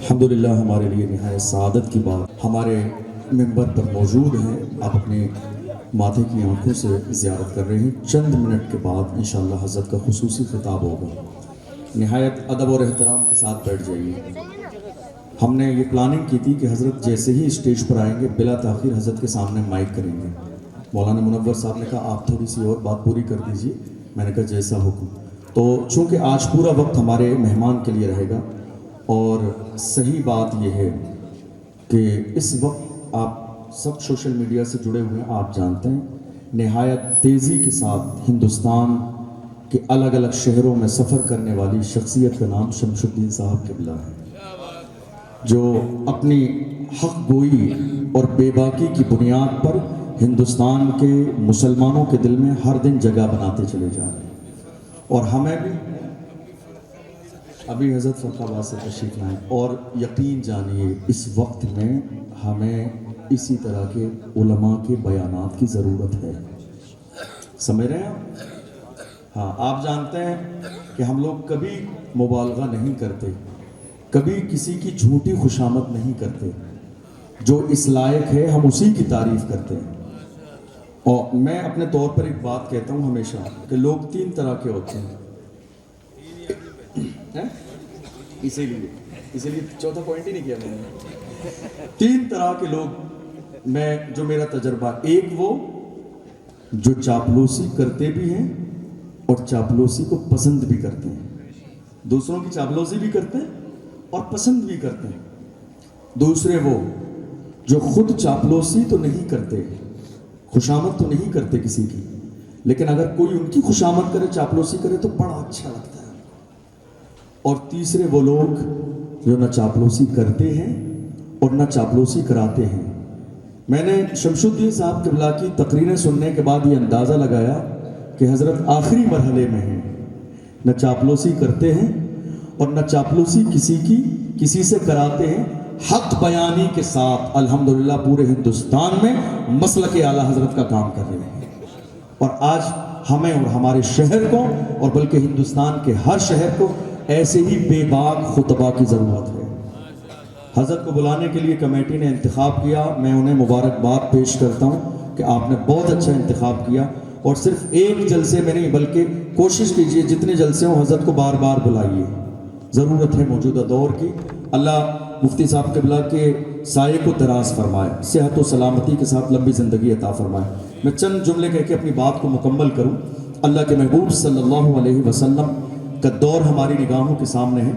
الحمدللہ ہمارے لیے نہایت سعادت کی بات ہمارے ممبر پر موجود ہیں، آپ اپنے ماتھے کی آنکھوں سے زیارت کر رہے ہیں۔ چند منٹ کے بعد انشاءاللہ حضرت کا خصوصی خطاب ہوگا۔ نہایت ادب اور احترام کے ساتھ بیٹھ جائیے۔ ہم نے یہ پلاننگ کی تھی کہ حضرت جیسے ہی اسٹیج پر آئیں گے بلا تاخیر حضرت کے سامنے مائک کریں گے۔ مولانا منور صاحب نے کہا آپ تھوڑی سی اور بات پوری کر دیجیے، میں نے کہا جیسا حکم۔ تو چونکہ آج پورا وقت ہمارے مہمان کے لیے رہے گا اور صحیح بات یہ ہے کہ اس وقت آپ سب سوشل میڈیا سے جڑے ہوئے ہیں، آپ جانتے ہیں نہایت تیزی کے ساتھ ہندوستان کے الگ الگ شہروں میں سفر کرنے والی شخصیت کا نام شمس الدین صاحب قبلہ ہے، جو اپنی حق گوئی اور بے باکی کی بنیاد پر ہندوستان کے مسلمانوں کے دل میں ہر دن جگہ بناتے چلے جا رہے ہیں۔ اور ہمیں بھی ابھی حضرت فرقہ آباد سے تشریف لائیں، اور یقین جانیے اس وقت میں ہمیں اسی طرح کے علماء کے بیانات کی ضرورت ہے۔ سمجھ رہے ہیں؟ ہاں، آپ جانتے ہیں کہ ہم لوگ کبھی مبالغہ نہیں کرتے، کبھی کسی کی جھوٹی خوشامد نہیں کرتے، جو اس لائق ہے ہم اسی کی تعریف کرتے ہیں۔ اور میں اپنے طور پر ایک بات کہتا ہوں ہمیشہ کہ لوگ 3 طرح کے ہوتے ہیں، اسی لیے چوتھا پوائنٹ ہی نہیں کیا میں نے۔ 3 طرح کے لوگ، میں جو میرا تجربہ، ایک وہ جو چاپلوسی کرتے بھی ہیں اور چاپلوسی کو پسند بھی کرتے ہیں، دوسروں کی چاپلوسی بھی کرتے ہیں اور پسند بھی کرتے ہیں۔ دوسرے وہ جو خود چاپلوسی تو نہیں کرتے، خوشامد تو نہیں کرتے کسی کی، لیکن اگر کوئی ان کی خوشامد کرے، چاپلوسی کرے تو بڑا اچھا لگتا ہے۔ اور تیسرے وہ لوگ جو نہ چاپلوسی کرتے ہیں اور نہ چاپلوسی کراتے ہیں۔ میں نے شمس الدین صاحب قبلہ کی تقریریں سننے کے بعد یہ اندازہ لگایا کہ حضرت آخری مرحلے میں ہیں، نہ چاپلوسی کرتے ہیں اور نہ چاپلوسی کسی سے کراتے ہیں، حق بیانی کے ساتھ الحمدللہ پورے ہندوستان میں مسلک اعلیٰ حضرت کا کام کر رہے ہیں۔ اور آج ہمیں اور ہمارے شہر کو اور بلکہ ہندوستان کے ہر شہر کو ایسے ہی بے باک خطبہ کی ضرورت ہے۔ حضرت کو بلانے کے لیے کمیٹی نے انتخاب کیا، میں انہیں مبارکباد پیش کرتا ہوں کہ آپ نے بہت اچھا انتخاب کیا، اور صرف ایک جلسے میں نہیں بلکہ کوشش کیجئے جتنے جلسے ہوں حضرت کو بار بار بلائیے، ضرورت ہے موجودہ دور کی۔ اللہ مفتی صاحب قبلہ کے سائے کو دراز فرمائے، صحت و سلامتی کے ساتھ لمبی زندگی عطا فرمائے۔ میں چند جملے کہہ کے اپنی بات کو مکمل کروں۔ اللہ کے محبوب صلی اللہ علیہ وسلم کا دور ہماری نگاہوں کے سامنے ہے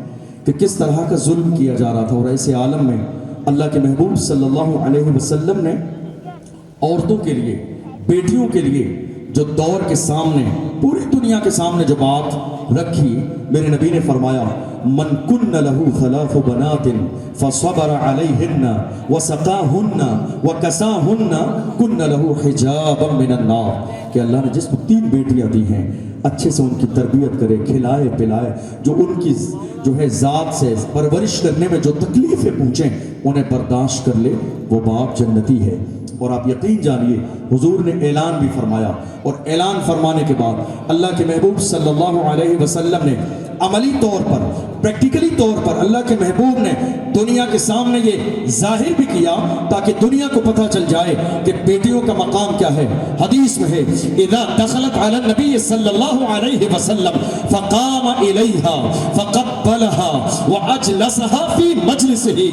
کہ کس طرح کا ظلم کیا جا رہا تھا، اور ایسے عالم میں اللہ کے محبوب صلی اللہ علیہ وسلم نے عورتوں کے لیے، بیٹیوں کے لیے جو دور کے سامنے، پوری دنیا کے سامنے جو بات رکھی، میرے نبی نے فرمایا من کن لہو خلاف بنات فصبر علیہن وسقاہن وکساہن کن لہو حجابا من النار، کہ اللہ نے جس کو 3 بیٹیاں دی ہیں اچھے سے ان کی تربیت کرے، کھلائے پلائے، جو ان کی جو ہے ذات سے پرورش کرنے میں جو تکلیفیں پہنچیں انہیں برداشت کر لے، وہ باپ جنتی ہے۔ اور آپ یقین جانیے حضور نے اعلان بھی فرمایا، اور اعلان فرمانے کے بعد اللہ کے محبوب صلی اللہ علیہ وسلم نے عملی طور پر، پریکٹیکلی طور پر اللہ کے محبوب نے دنیا کے سامنے یہ ظاہر بھی کیا تاکہ دنیا کو پتہ چل جائے کہ بیٹیوں کا مقام کیا ہے۔ حدیث میں ہے اذا دخلت علی النبی صلی اللہ علیہ وسلم فقام الیہا فقبلها واجلسها فی مجلسہ،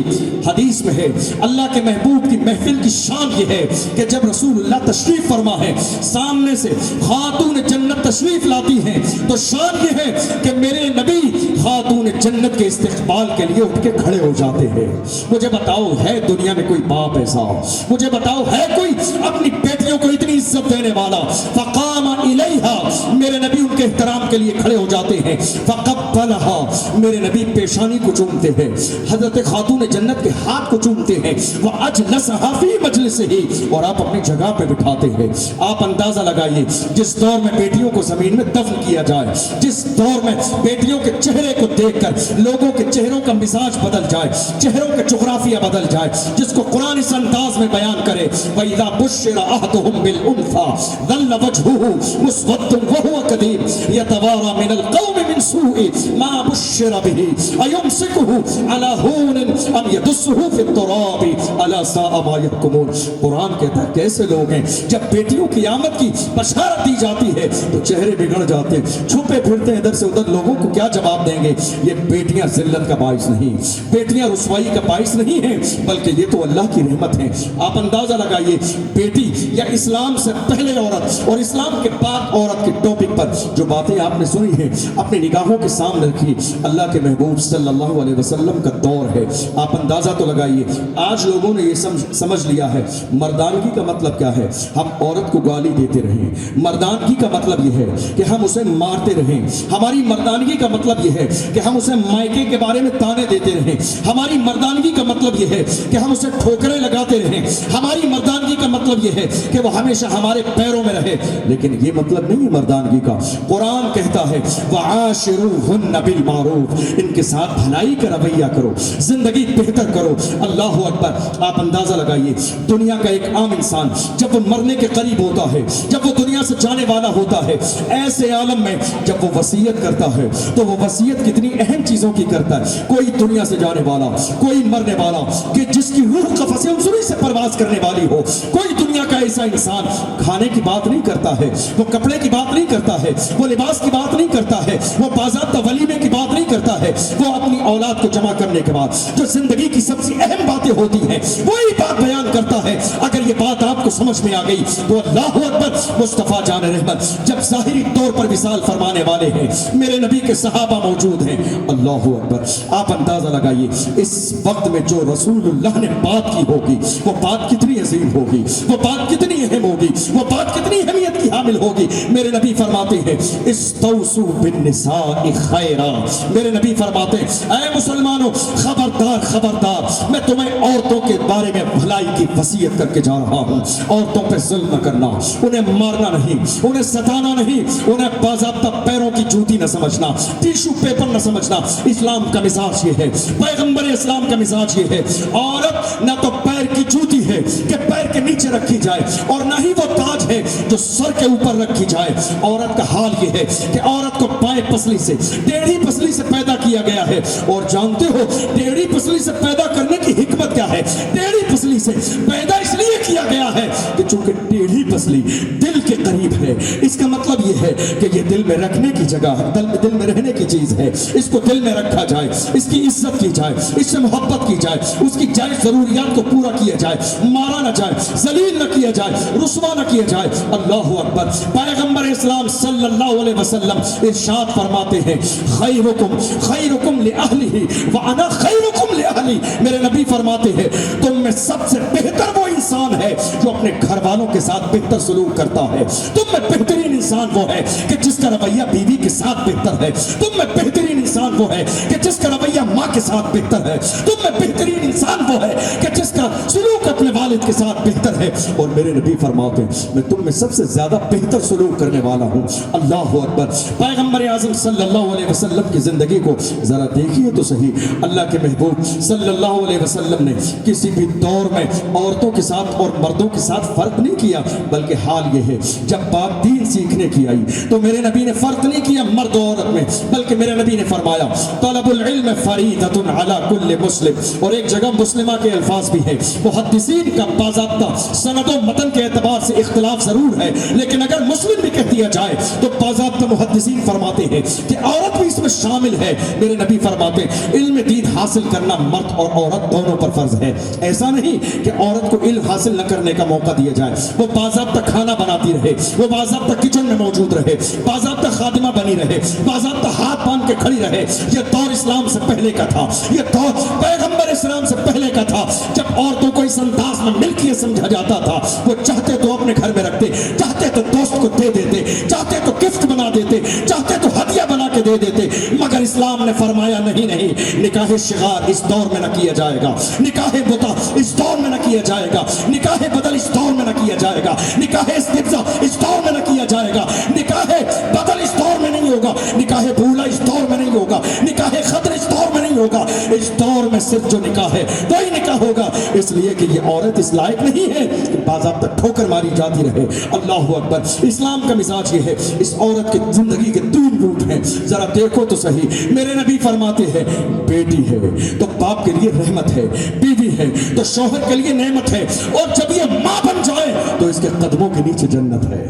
حدیث میں ہے اللہ کے محبوب کی محفل کی شان یہ ہے کہ جب رسول اللہ تشریف فرما ہے، سامنے سے خاتون جنت تشریف لاتی ہیں تو شان یہ ہے کہ میرے نبی خاتون جنت کے استقبال کے لیے اٹھ کے کھڑے ہو جاتے ہیں۔ مجھے بتاؤ ہے دنیا میں کوئی باپ ایسا؟ مجھے بتاؤ ہے کوئی اپنی بیٹیوں کو اتنی عزت دینے والا؟ فقام الیہا، میرے نبی ان کے احترام کے لیے کھڑے ہو جاتے ہیں۔ فقبلہا، میرے نبی پیشانی کو چومتے ہیں، حضرت خاتون جنت کے ہاتھ کو چومتے ہیں۔ واجلسہا فی مجلسہ، اور آپ اپنی جگہ پہ بٹھاتے ہیں۔ آپ اندازہ لگائیے جس دور میں بیٹیوں کو زمین میں دفن کیا جائے، جس دور میں بیٹیوں کے چہرے کو دیکھ کر لوگوں کے چہروں کا مزاج بدل جائے، چہروں کا جغرافیہ بدل جائے، جس کو قرآن اس انداز میں بیان کرے وَإِذَا بُشِّرَ أَحَدُهُم بِالْأُنثَىٰ ظَلَّ وَجْهُهُ مُسْوَدًّا وَهُوَ كَظِيمٌ يَتَوَارَىٰ مِنَ الْقَوْمِ مِنْ سُوءِ مَا بُشِّرَ بِهِ أَيُمْسِكُهُ عَلَىٰ هُونٍ أَمْ يَدُسُّهُ فِي التُّرَابِ أَلَا سَاءَ مَا يَحْكُمُونَ۔ قرآن کہتا ہے کیسے لوگ ہیں جب بیٹیوں کی قیامت کی بشارت دی جاتی ہے تو چہرے بگڑ جاتے ہیں، چھپے پھرتے ہیں ادھر سے ادھر، لوگوں کو کیا جواب دیں گے؟ یہ بیٹیاں ذلت کا باعث نہیں، بیٹیاں رسوائی کا باعث نہیں ہیں، بلکہ یہ تو اللہ کی رحمت ہے۔ آپ اندازہ لگائیے بیٹی یا اسلام سے پہلے عورت اور اسلام کے بعد عورت کے ٹاپک پر جو باتیں آپ نے سنی ہیں اپنی نگاہوں کے سامنے رکھی۔ اللہ کے محبوب صلی اللہ علیہ وسلم کا دور ہے، آپ اندازہ تو لگائیے۔ آج لوگوں نے یہ سمجھ لیا ہے مردانگی کا مطلب کیا ہے، ہم عورت کو گالی دیتے رہیں۔ مردانگی کا مطلب یہ ہے کہ ہم اسے مارتے رہیں۔ ہماری مردانگی کا مطلب یہ ہے کہ ہم اسے مائکے کے بارے میں تانے دیتے رہیں۔ ہماری مردانگی کا مطلب یہ ہے کہ ہم اسے ٹھوکریں لگاتے رہیں۔ ہماری مردانگی کا مطلب یہ ہے کہ وہ ہمیشہ ہمارے پیروں میں رہے، لیکن یہ مطلب نہیں ہے مردانگی کا۔ قرآن کہتا ہے وَعَاشِرُوهُنَّ بِالْمَعْرُوفِ، ان کے ساتھ بھلائی کا رویہ کرو، زندگی بہتر کرو۔ اللہ اکبر۔ آپ اندازہ لگائیے دنیا کا ایک عام انسان جب وہ مرنے کے قریب ہوتا ہے، جب وہ دنیا سے جانے والا ہوتا ہے، ایسے عالم میں جب وہ وصیت کرتا ہے تو وہ وصیت کتنی اہم چیزوں کی کرتا ہے۔ کوئی دنیا سے جانے والا، کوئی مرنے والا کہ جس کی روح قفس عنصری سے پرواز کرنے والی ہو، کوئی دنیا کا ایسا انسان کھانے کی بات نہیں کرتا ہے، وہ کپڑے کی بات نہیں کرتا ہے، وہ لباس کی بات نہیں کرتا ہے، وہ باضابطہ ولیمے کی بات نہیں کرتا ہے، وہ اپنی اولاد کو جمع کرنے کے بعد جو زندگی کی سب سے اہم باتیں ہوتی ہیں وہی بات بیان کرتا ہے۔ اگر یہ بات آپ کو سمجھ میں آ گئی تو اللہ اکبر۔ مصطفیٰ جان رحمت جب ظاہری طور پر وصال فرمانے والے ہیں، میرے نبی کے صحابہ موجود ہیں، اللہ اکبر۔ آپ اندازہ لگائیے اس وقت میں جو رسول اللہ نے بات کی ہوگی وہ بات کتنی عظیم ہوگی، وہ بات کتنی اہم ہوگی، وہ بات کتنی اہمیت کی حامل ہوگی۔ میرے نبی فرماتے ہیں استوصوا بالنساء خیرا، میرے نبی فرماتے ہیں اے مسلمانوں خبردار خبردار، میں تمہیں عورتوں کے بارے میں بھلائی کی وصیت کر کے جا رہا ہوں۔ عورتوں پہ ظلم نہ کرنا، انہیں مارنا نہیں، انہیں ستانا نہیں، انہیں باضابطہ پیروں کی جوتی نہ سمجھنا، ٹیشو پیپر نہ سمجھنا۔ اسلام کا مزاج یہ ہے، پیغمبر اسلام کا مزاج یہ ہے، عورت نہ تو پیر کی جوتی ہے کہ پیر کے نیچے رکھی جائے، اور نہ ہی وہ تاج ہے جو سر کے اوپر رکھی جائے۔ عورت کا حال یہ ہے کہ عورت کو بائیں پسلی سے، ٹیڑھی پسلی سے پیدا کیا گیا ہے، اور جانتے ہو ٹیڑھی پسلی سے پیدا کرنے کی حکمت مقصد کیا ہے؟ ٹیڑھی پسلی سے پیدا اس لیے کیا گیا ہے کہ چونکہ ٹیڑھی پسلی دل کے قریب ہے، اس کا مطلب یہ ہے کہ یہ دل میں رکھنے کی جگہ ہے، دل میں رہنے کی چیز ہے، اس کو دل میں رکھا جائے، اس کی عزت کی جائے، اس سے محبت کی جائے، اس کی جائز ضروریات کو پورا کیا جائے، مارا نہ جائے، ذلیل نہ کیا جائے، رسوا نہ کیا جائے۔ اللہ اکبر۔ پیغمبر اسلام صلی اللہ علیہ وسلم ارشاد فرماتے ہیں خیرکم لأہلہ وانا خیرکم لأہلی۔ میرے نبی فرماتے ہیں تم میں سب سے بہتر وہ انسان ہے جو اپنے گھر والوں کے ساتھ بہتر سلوک کرتا ہے۔ تم میں بہترین انسان وہ ہے کہ جس کا رویہ بیوی کے ساتھ بہتر ہے۔ تم میں بہترین انسان وہ ہے کہ جس کا رویہ ماں کے ساتھ بہتر ہے۔ تم میں بہترین انسان وہ ہے کہ جس کا سلوک اپنے والد کے ساتھ بہتر ہے۔ اور میرے نبی فرماتے ہیں میں تم میں سب سے زیادہ بہتر سلوک کرنے والا ہوں۔ اللہ اکبر۔ پیغمبر اعظم صلی اللہ علیہ وسلم کی زندگی کو ذرا دیکھیے تو صحیح۔ اللہ کے محبوب صلی اللہ علیہ وسلم نے کسی بھی دور میں عورتوں کے ساتھ اور مردوں کے ساتھ فرق نہیں کیا، بلکہ حال یہ ہے جب بات دین سیکھنے کی آئی تو میرے نبی نے فرق نہیں کیا مرد و عورت میں، بلکہ میرے نبی نے فرمایا طلب العلم فریضۃ علی کل مسلم۔ اور ایک جگہ مسلمہ کے الفاظ بھی ہے۔ محدثین کا باضابطہ سند و متن کے اعتبار سے اختلاف ضرور ہے، لیکن اگر مسلم بھی کہہ دیا جائے تو باضابطہ محدثین فرماتے ہیں کہ عورت بھی اس میں شامل ہے۔ میرے نبی فرماتے ہیں علم دین حاصل کرنا مرد اور عورت دونوں پر فرض ہے۔ ایسا نہیں کہ عورت کو علم حاصل نہ کرنے کا موقع دیا جائے، وہ باضابطہ کھانا بناتی رہے، وہ باضابطہ کچن میں موجود رہے، باضابطہ خادمہ بنی رہے، باضابطہ ہاتھ باندھ کے کھڑی رہے۔ یہ دور اسلام سے پہلے کا تھا، یہ دور پیغمبر اسلام سے پہلے کا تھا، جب عورتوں کو اس انداز میں ملکیت سمجھا جاتا تھا۔ وہ چاہتے تو اپنے گھر میں رکھتے، چاہتے تو دوست کو دے دیتے، چاہتے تو گفٹ بنا دیتے، چاہتے تو ہدیہ بنا کے دے دیتے، مگر اسلام نے فرمایا نہیں، نکاح شغار اس دور میں نہ کیا جائے گا، نکاح بتا اس دور میں نہ کیا جائے گا، نکاح بدل اس دور میں نہ کیا جائے گا، نکاح استبزا اس دور میں نہ کیا جائے گا، نکاح بدل اس دور میں نہیں ہوگا، نکاح بھولا اس دور میں نہیں ہوگا، نکاح خطر اس دور میں نہیں ہوگا۔ اس دور میں صرف جو نکاح ہے وہی نکاح ہوگا، اس لیے کہ یہ عورت اس لائق نہیں ہے کہ باضابطہ ٹھوکر ماری جاتی رہے۔ اللہ اکبر۔ اسلام کا مزاج یہ ہے، اس عورت کی زندگی کے تین روپ ہیں، ذرا دیکھو تو صحیح۔ میرے نبی فرماتے ہیں بیٹی ہے تو باپ کے لیے رحمت ہے، بیوی ہے تو شوہر کے لیے نعمت ہے، اور جب یہ ماں بن جائے تو اس کے قدموں کے نیچے جنت ہے۔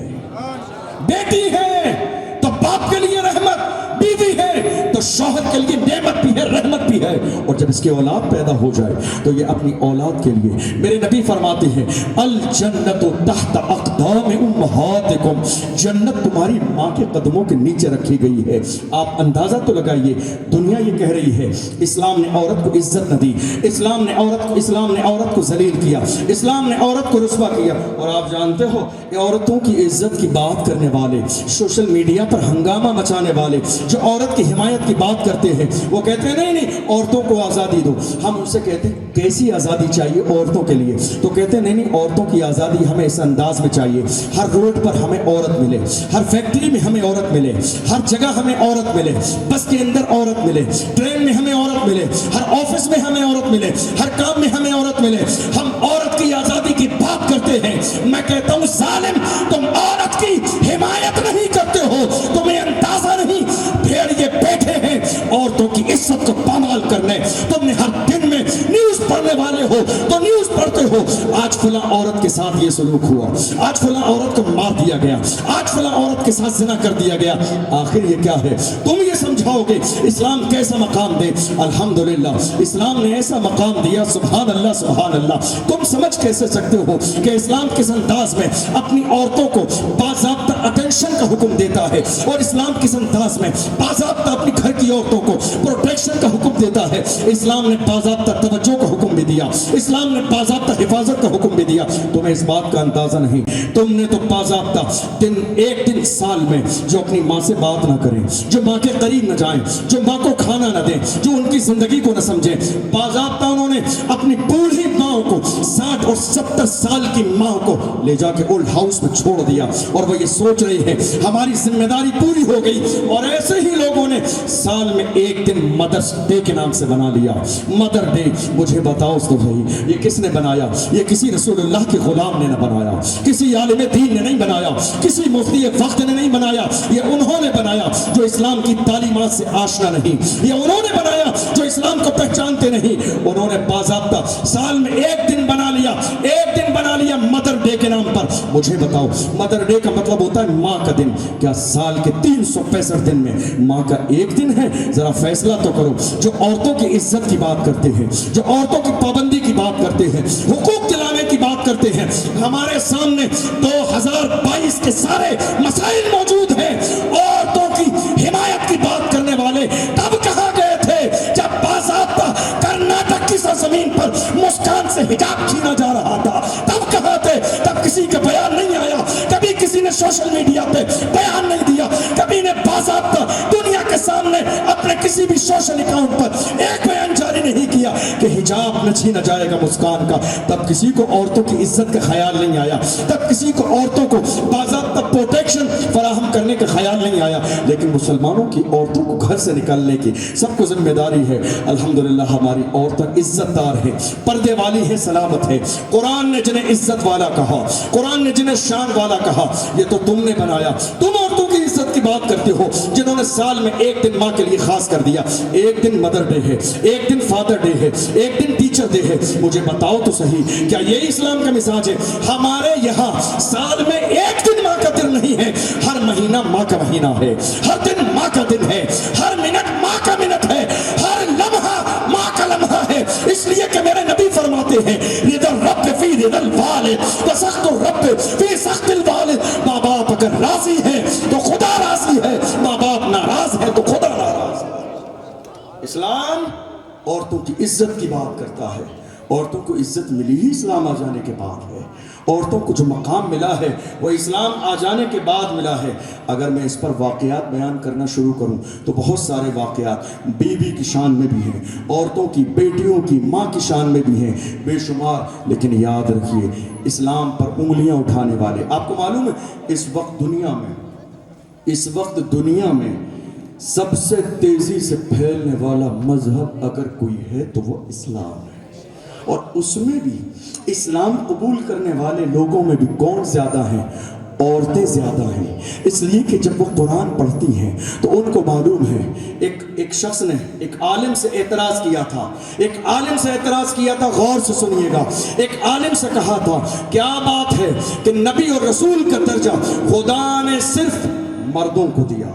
بیٹی ہے تو باپ کے لیے رحمت، بیوی ہے تو شوہر کے لیے نعمت بھی ہے، رحمت بھی ہے، اور جب اس کی اولاد پیدا ہو جائے تو یہ اپنی اولاد کے لیے، میرے نبی فرماتے ہیں الجنت تحت اقدام امہاتکم، جنت تمہاری ماں کے قدموں کے نیچے رکھی گئی ہے۔ آپ اندازہ تو لگائیے، دنیا یہ کہہ رہی ہے اسلام نے عورت کو عزت نہ دی، اسلام نے عورت کو ذلیل کیا، اسلام نے عورت کو رسوا کیا، اور آپ جانتے ہو کہ عورتوں کی عزت کی بات کرنے والے، سوشل میڈیا پر ہنگامہ مچانے والے جو عورت کی حمایت کی بات کرتے ہیں، وہ کہتے ہیں نہیں عورتوں کو آزادی دو۔ ہم ان سے کہتے ہیں کیسی آزادی چاہیے عورتوں کے لیے؟ تو کہتے ہیں نہیں عورتوں کی آزادی ہمیں اس انداز میں چاہیے، ہر روڈ پر ہمیں عورت ملے، ہر فیکٹری میں ہمیں عورت ملے، ہر جگہ ہمیں عورت ملے، بس کے اندر عورت ملے، ٹرین میں ہمیں عورت ملے، ہر آفس میں ہمیں عورت ملے، ہر کام میں ہمیں عورت ملے۔ ہم عورت کی آزادی کی بات کرتے ہیں، میں کہتا ہوں ظالم، تم عورت کی حمایت نہیں کرتے ہو، تمہیں اندازہ نہیں، بھیڑیے بیٹھے ہیں عورتوں کی عزت کو پامال کرنے۔ تم نے ہر دن میں نیوز پڑھنے والے ہو تو نیوز پڑھتے ہو، آج فلاں عورت کے ساتھ یہ سلوک ہوا، آج فلاں عورت کو مار دیا گیا، آج فلاں عورت کے ساتھ زنا کر دیا گیا۔ آخر یہ کیا ہے؟ تم یہ سمجھاؤ گے اسلام کیسا مقام دے؟ الحمدللہ اسلام نے ایسا مقام دیا، سبحان اللہ سبحان اللہ۔ تم سمجھ کیسے سکتے ہو کہ اسلام کس انداز میں اپنی عورتوں کو باضابطہ اٹینشن کا حکم دیتا ہے، اور اسلام کس انداز میں باضابطہ اپنی گھر کی عورتوں کو پروٹیکشن کا حکم دیتا ہے۔ اسلام نے باضابطہ توجہ کا حکم بھی دیا، اسلام نے باضابطہ حفاظت کا حکم بھی دیا۔ تمہیں اس بات کا اندازہ نہیں، تم نے تو باضابطہ ایک دن سال میں جو اپنی ماں سے بات نہ کریں، جو ماں کے قریب نہ جائیں، جو ماں کو کھانا نہ دیں، جو ان کی زندگی کو نہ سمجھیں، باضابطہ انہوں نے اپنی بوڑھی ماں کو 60 اور 70 سال کی ماں کو لے جا کے اولڈ ہاؤس میں چھوڑ دیا، اور وہ یہ سوچ رہی ہے ہماری ذمہ داری پوری ہو گئی۔ اور ایسے ہی لوگوں نے سال میں ایک دن مدرس ڈے کے نام سے بنا لیا، مدر ڈے۔ مجھے بتاؤ تو بھائی یہ کس نے بنایا؟ یہ کسی رسول اللہ کے غلام نے نہ بنایا، کسی عالم دین نے نہیں بنایا، کسی مفتی وقت نے نہیں بنایا، یہ انہوں نے بنایا جو اسلام کی تعلیمات جماعت سے آشنا نہیں، یہ انہوں نے بنایا جو اسلام کو پہچانتے نہیں۔ انہوں نے باضابطہ سال میں ایک دن بنا لیا مدر ڈے کے نام پر۔ مجھے بتاؤ، مدر ڈے کا مطلب ہوتا ہے ماں کا دن، کیا سال کے 365 دن میں ماں کا ایک دن ہے؟ ذرا فیصلہ تو کرو۔ جو عورتوں کی عزت کی بات کرتے ہیں، جو عورتوں کی پابندی کی بات کرتے ہیں، حقوق دلانے کی بات کرتے ہیں، ہمارے سامنے 2022 کے سارے مسائل موجود ہیں۔ عورتوں کی حمایت کی بات کرنے والے تب کہاں گئے تھے جب باضابطہ کرناٹک کی سرزمین پر مسکان سے حجاب چھینا جا رہا تھا؟ تب کہاں تھے؟ تب کسی کا بیان نہیں آیا، کبھی کسی نے سوشل میڈیا پہ بیان نہیں دیا، کبھی نے باضابطہ دنیا کے سامنے اپنے کسی بھی سوشل اکاؤنٹ پر ایک بیان جاری نہیں کیا کہ حجاب نہ چھینا جائے گا مسکان کا۔ تب کسی کو عورتوں کی عزت کا خیال نہیں آیا، تب کسی کو عورتوں کو باضابطہ پروٹیکشن فراہم کرنے کا خیال نہیں آیا۔ لیکن مسلمانوں کی عورتوں کو گھر سے نکالنے کی سب کو ذمہ داری ہے۔ الحمدللہ ہماری عورتیں عزت دار ہیں، پردے والی ہیں، سلامت ہے۔ قرآن نے جنہیں عزت والا کہا، قرآن نے جنہیں شان والا کہا، یہ تو تم نے بنایا۔ تم عورتوں کی عزت کی بات کرتے ہو جنہوں نے سال میں ایک دن ماں کے لیے خاص کر دیا۔ ایک دن مدر ڈے ہے، ایک دن فادر ڈے ہے، ایک دن ٹیچر ڈے ہے۔ مجھے بتاؤ تو صحیح، کیا یہ اسلام کا مزاج ہے؟ ہمارے یہاں سال میں ایک دن ماں کا دن نہیں ہے، ہر مہینہ ماں کا مہینہ ہے، ہر دن ماں کا دن ہے، ہر منٹ ماں کا منٹ ہے، ہر لمحہ ماں کا لمحہ ہے۔ اس لیے کہ میرے نبی فرماتے ہیں رضا الرب فی رضا الوالد وسخط الرب فی سخط الوالد۔ ماں باپ اگر راضی ہے تو خدا راضی ہے، ماں باپ ناراض ہے تو خدا ناراض ہے۔ اسلام عورتوں کی عزت کی بات کرتا ہے۔ عورتوں کو عزت ملی ہی اسلام آ جانے کے بعد ہے۔ عورتوں کو جو مقام ملا ہے وہ اسلام آ جانے کے بعد ملا ہے۔ اگر میں اس پر واقعات بیان کرنا شروع کروں تو بہت سارے واقعات بیوی کی شان میں بھی ہیں، عورتوں کی، بیٹیوں کی، ماں کی شان میں بھی ہیں، بے شمار۔ لیکن یاد رکھیے، اسلام پر انگلیاں اٹھانے والے، آپ کو معلوم ہے اس وقت دنیا میں سب سے تیزی سے پھیلنے والا مذہب اگر کوئی ہے تو وہ اسلام ہے۔ اور اس میں بھی اسلام قبول کرنے والے لوگوں میں بھی کون زیادہ ہیں؟ عورتیں زیادہ ہیں۔ اس لیے کہ جب وہ قرآن پڑھتی ہیں تو ان کو معلوم ہے، ایک شخص نے ایک عالم سے اعتراض کیا تھا، غور سے سنیے گا۔ ایک عالم سے کہا تھا کیا بات ہے کہ نبی اور رسول کا درجہ خدا نے صرف مردوں کو دیا،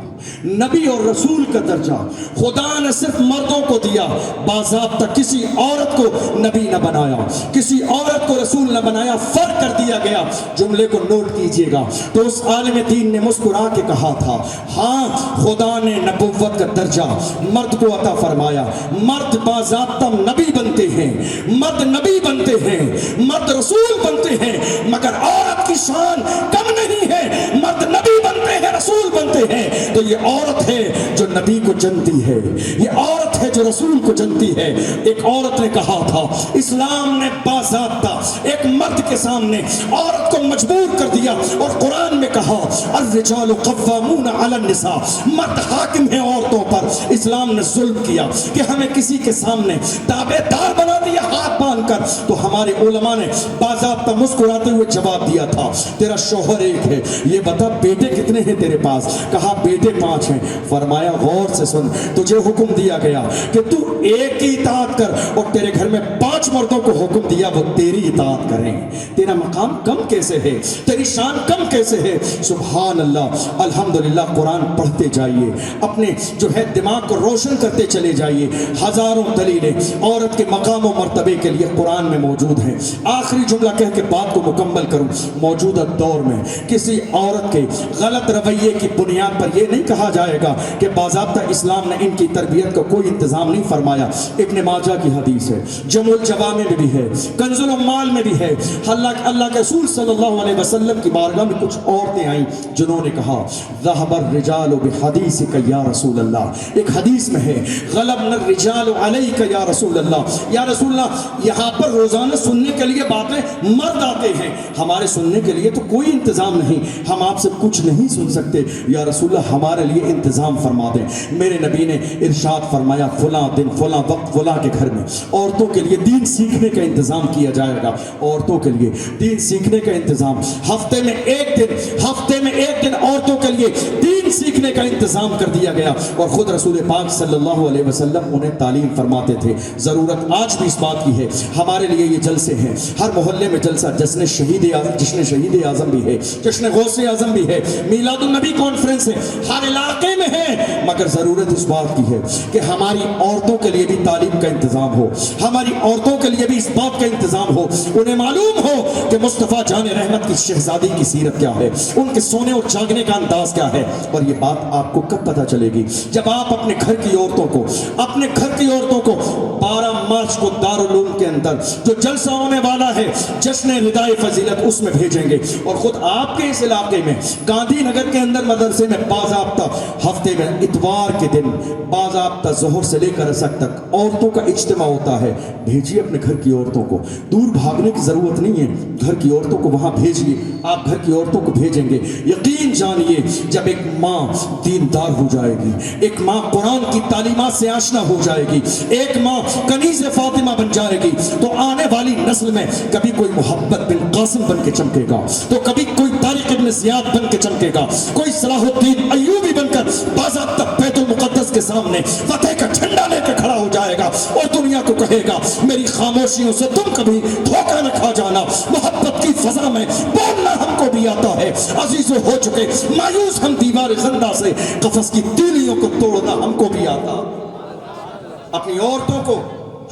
نبی اور رسول کا درجہ خدا نے صرف مردوں کو دیا، باضابطہ کسی عورت کو نبی نہ بنایا، کسی عورت کو رسول نہ بنایا، فرق کر دیا گیا۔ جملے کو نوٹ کیجئے گا۔ تو اس عالم دین نے مسکرا کے کہا تھا ہاں، خدا نے نبوت کا درجہ مرد کو عطا فرمایا، مرد باضابطہ نبی بنتے ہیں، مرد نبی بنتے ہیں، مرد رسول بنتے ہیں، مگر عورت کی شان کم نہیں ہے، مرد نبی بنتے ہیں، رسول بنتے ہیں۔ تو یہ عورت ہے جو نبی کو جنتی ہے، یہ عورت ہے جو رسول کو جنتی ہے۔ ایک عورت نے کہا تھا اسلام نے باضابطہ ایک مرد کے سامنے عورت کو مجبور کر دیا، اور قرآن میں کہا الرجال قوامون علی النساء، مرد حاکم ہیں عورتوں پر۔ اسلام نے ظلم کیا کہ ہمیں کسی کے سامنے تابع دار بنا دیا ہاتھ باندھ کر۔ تو ہمارے علماء نے باضابطہ مسکراتے ہوئے جواب دیا تھا تیرا شوہر ایک ہے، یہ بتا بیٹے کتنے ہیں تیرے پاس؟ کہا بیٹے 5 ہیں۔ فرمایا غور سے سن، تجھے حکم دیا گیا کہ تو ایک کی اطاعت کر، اور تیرے گھر میں 5 مردوں کو حکم دیا وہ تیری اطاعت کریں۔ تیرا مقام کم کیسے ہے؟ تیری شان کم کیسے ہے؟ سبحان اللہ، الحمدللہ۔ قرآن پڑھتے جائیے، اپنے جو ہے دماغ کو روشن کرتے چلے جائیے۔ ہزاروں دلیلیں عورت کے مقام و مرتبے کے لیے قرآن میں موجود ہیں۔ آخری جملہ کہہ کے بات کو مکمل کروں۔ موجودہ دور میں کسی عورت کے غلط رویے کی بنیاد پر یہ نہیں کہا جائے گا کہ باضابطہ اسلام نے ان کی تربیت کا کوئی انتظام نہیں فرمایا۔ ابن ماجہ کی حدیث ہے، جمع الجوامع میں بھی ہے، کنز الاموال میں بھی ہے۔ اللہ کے رسول صلی اللہ علیہ وسلم کی بارگاہ میں کچھ عورتیں آئیں جنہوں نے کہا ذهب الرجال بحدیثک یا رسول اللہ۔ ایک حدیث میں ہے غلبنا الرجال علیک یا رسول اللہ، یا رسول رسول اللہ یہاں پر روزانہ سننے کے لیے باتیں مرد آتے ہیں, ہمارے سننے کے لیے تو کوئی انتظام نہیں, ہم آپ سے کچھ نہیں سن سکتے, یا رسول اللہ ہمارے لیے انتظام فرما دیں. میرے نبی نے ارشاد فرمایا فلاں دن فلاں وقت فلاں کے گھر میں عورتوں کے لیے دین سیکھنے کا انتظام کیا جائے گا, عورتوں کے لیے دین سیکھنے کا انتظام, ہفتے میں ایک دن عورتوں کے لیے دین سیکھنے کا انتظام کر دیا گیا. اور خود رسول پاک صلی اللہ علیہ وسلم انہیں تعلیم فرماتے تھے. ضرورت آج بھی اس بات کی ہے, ہمارے لیے یہ جلسے ہیں, ہر محلے میں جلسہ, جشن شہید اعظم بھی ہے, جشن غوث اعظم بھی ہے, میلاد النبی کانفرنس ہے, ہر علاقے میں ہے, مگر ضرورت اس بات کی ہے کہ ہماری عورتوں کے لیے بھی تعلیم کا انتظام ہو, ہماری عورتوں کے لیے بھی اس بات کا انتظام ہو, انہیں معلوم ہو کہ مصطفیٰ جان رحمت کی شہزادی کی سیرت کیا ہے, ان کے سونے اور جاگنے کا انداز کیا ہے. اور یہ بات آپ کو کب پتہ چلے گی؟ جب آپ اپنے گھر کی عورتوں کو 12 مارچ کو دارالعلوم کے اندر جو جلسہ ہونے والا ہے جشن ردائے فضیلت اس میں بھیجیں گے. اور خود آپ کے اس علاقے میں گاندھی نگر کے اندر مدرسے میں باضابطہ ہفتے میں اتوار کے دن باضابطہ ظہر سے لے کر عصر تک عورتوں کا اجتماع ہوتا ہے. بھیجیے اپنے گھر کی عورتوں کو, دور بھاگنے کی ضرورت نہیں ہے, گھر کی عورتوں کو وہاں بھیجیے. آپ گھر کی عورتوں کو بھیجیں گے, یقین جانیے جب ایک ماں دیندار ہو جائے گی, ایک ماں قرآن کی تعلیمات سے آشنا ہو جائے گی, ایک ماں کنیز فاطمہ بن جائے گی, تو آنے والی نسل میں کبھی کوئی محبت بن قاسم بن کے چمکے گا, تو کبھی کوئی طارق ابن زیاد بن کے چمکے گا, کوئی صلاح الدین ایوبی بن کر باضابطہ بیت المقدس کے سامنے فتح کا جھنڈا لے کے کھڑا ہو جائے گا اور دنیا کو کہے گا میری خاموشیوں سے تم کبھی دھوکہ نہ کھا جانا, محبت کی فضا میں بولنا ہم کو بھی آتا ہے, عزیزوں ہو چکے مایوس ہم دیوار زندہ سے, قفس کی تیلیوں کو توڑنا ہم کو بھی آتا. اپنی عورتوں کو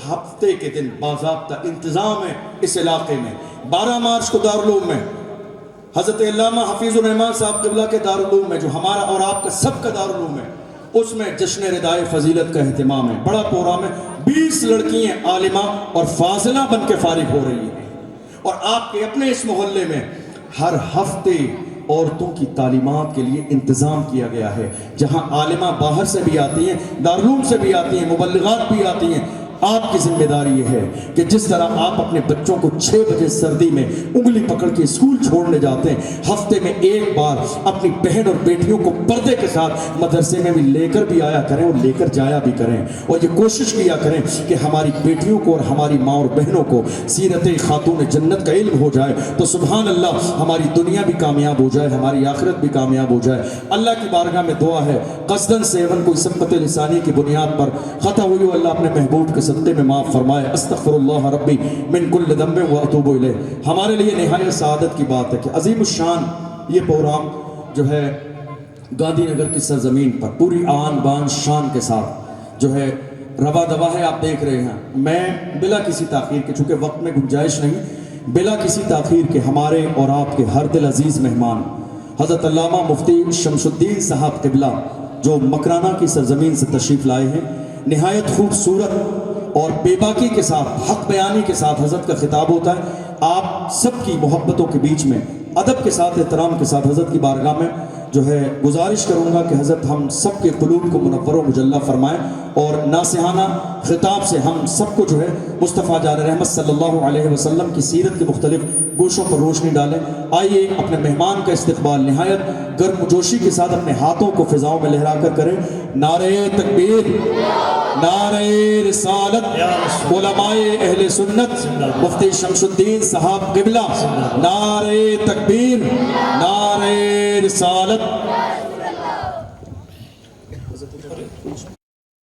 ہفتے کے دن باضابطہ انتظام ہے اس علاقے میں. 12 مارچ کو دارالعلوم میں حضرت علامہ حفیظ الرحمان صاحب قبلہ کے دارالعلوم میں جو ہمارا اور آپ کا سب کا دارالعلوم ہے, اس میں جشن ردائے فضیلت کا اہتمام ہے. بڑا پروگرام ہے, 20 لڑکیاں عالمہ اور فاضلہ بن کے فارغ ہو رہی ہیں. اور آپ کے اپنے اس محلے میں ہر ہفتے عورتوں کی تعلیمات کے لیے انتظام کیا گیا ہے, جہاں عالمہ باہر سے بھی آتی ہیں, دارالعلوم سے بھی آتی ہیں, مبلغات بھی آتی ہیں. آپ کی ذمہ داری یہ ہے کہ جس طرح آپ اپنے بچوں کو 6 بجے سردی میں انگلی پکڑ کے اسکول چھوڑنے جاتے ہیں, ہفتے میں ایک بار اپنی بہن اور بیٹیوں کو پردے کے ساتھ مدرسے میں بھی لے کر بھی آیا کریں اور لے کر جایا بھی کریں, اور یہ کوشش کیا کریں کہ ہماری بیٹیوں کو اور ہماری ماں اور بہنوں کو سیرت خاتون جنت کا علم ہو جائے, تو سبحان اللہ ہماری دنیا بھی کامیاب ہو جائے, ہماری آخرت بھی کامیاب ہو جائے. اللہ کی بارگاہ میں دعا ہے, قصداً سیون کوئی سبقت لسانی کی بنیاد پر خطا ہوئی, اللہ اپنے محبوب کے صدقے میں معاف فرمائے. استغفر اللہ ربی من کل ذنب واتوب الیہ. ہمارے لیے نہایت سعادت کی بات ہے کہ عظیم الشان یہ پروگرام جو ہے گاندھی نگر کی سرزمین پر پوری آن بان شان کے ساتھ جو ہے روا دوا ہے, آپ دیکھ رہے ہیں. میں بلا کسی تاخیر کے, چونکہ وقت میں گنجائش نہیں, بلا کسی تاخیر کے ہمارے اور آپ کے ہر دل عزیز مہمان حضرت علامہ مفتی شمس الدین صاحب قبلہ جو مکرانہ کی سرزمین سے تشریف لائے ہیں, نہایت خوبصورت اور بے باکی کے ساتھ, حق بیانی کے ساتھ حضرت کا خطاب ہوتا ہے. آپ سب کی محبتوں کے بیچ میں ادب کے ساتھ, احترام کے ساتھ حضرت کی بارگاہ میں جو ہے گزارش کروں گا کہ حضرت ہم سب کے قلوب کو منور و مجلہ فرمائیں, اور ناصحانہ خطاب سے ہم سب کو جو ہے مصطفیٰ جان رحمت صلی اللہ علیہ وسلم کی سیرت کے مختلف گوشوں پر روشنی ڈالیں. آئیے اپنے مہمان کا استقبال نہایت گرم جوشی کے ساتھ اپنے ہاتھوں کو فضاؤں میں لہرا کر کریں. نعرہ تکبیر, نعرہ رسالت, علماء اہل سنت, مفتی شمس الدین صاحب قبلہ, نعرہ تکبیر, نعرہ رسالت.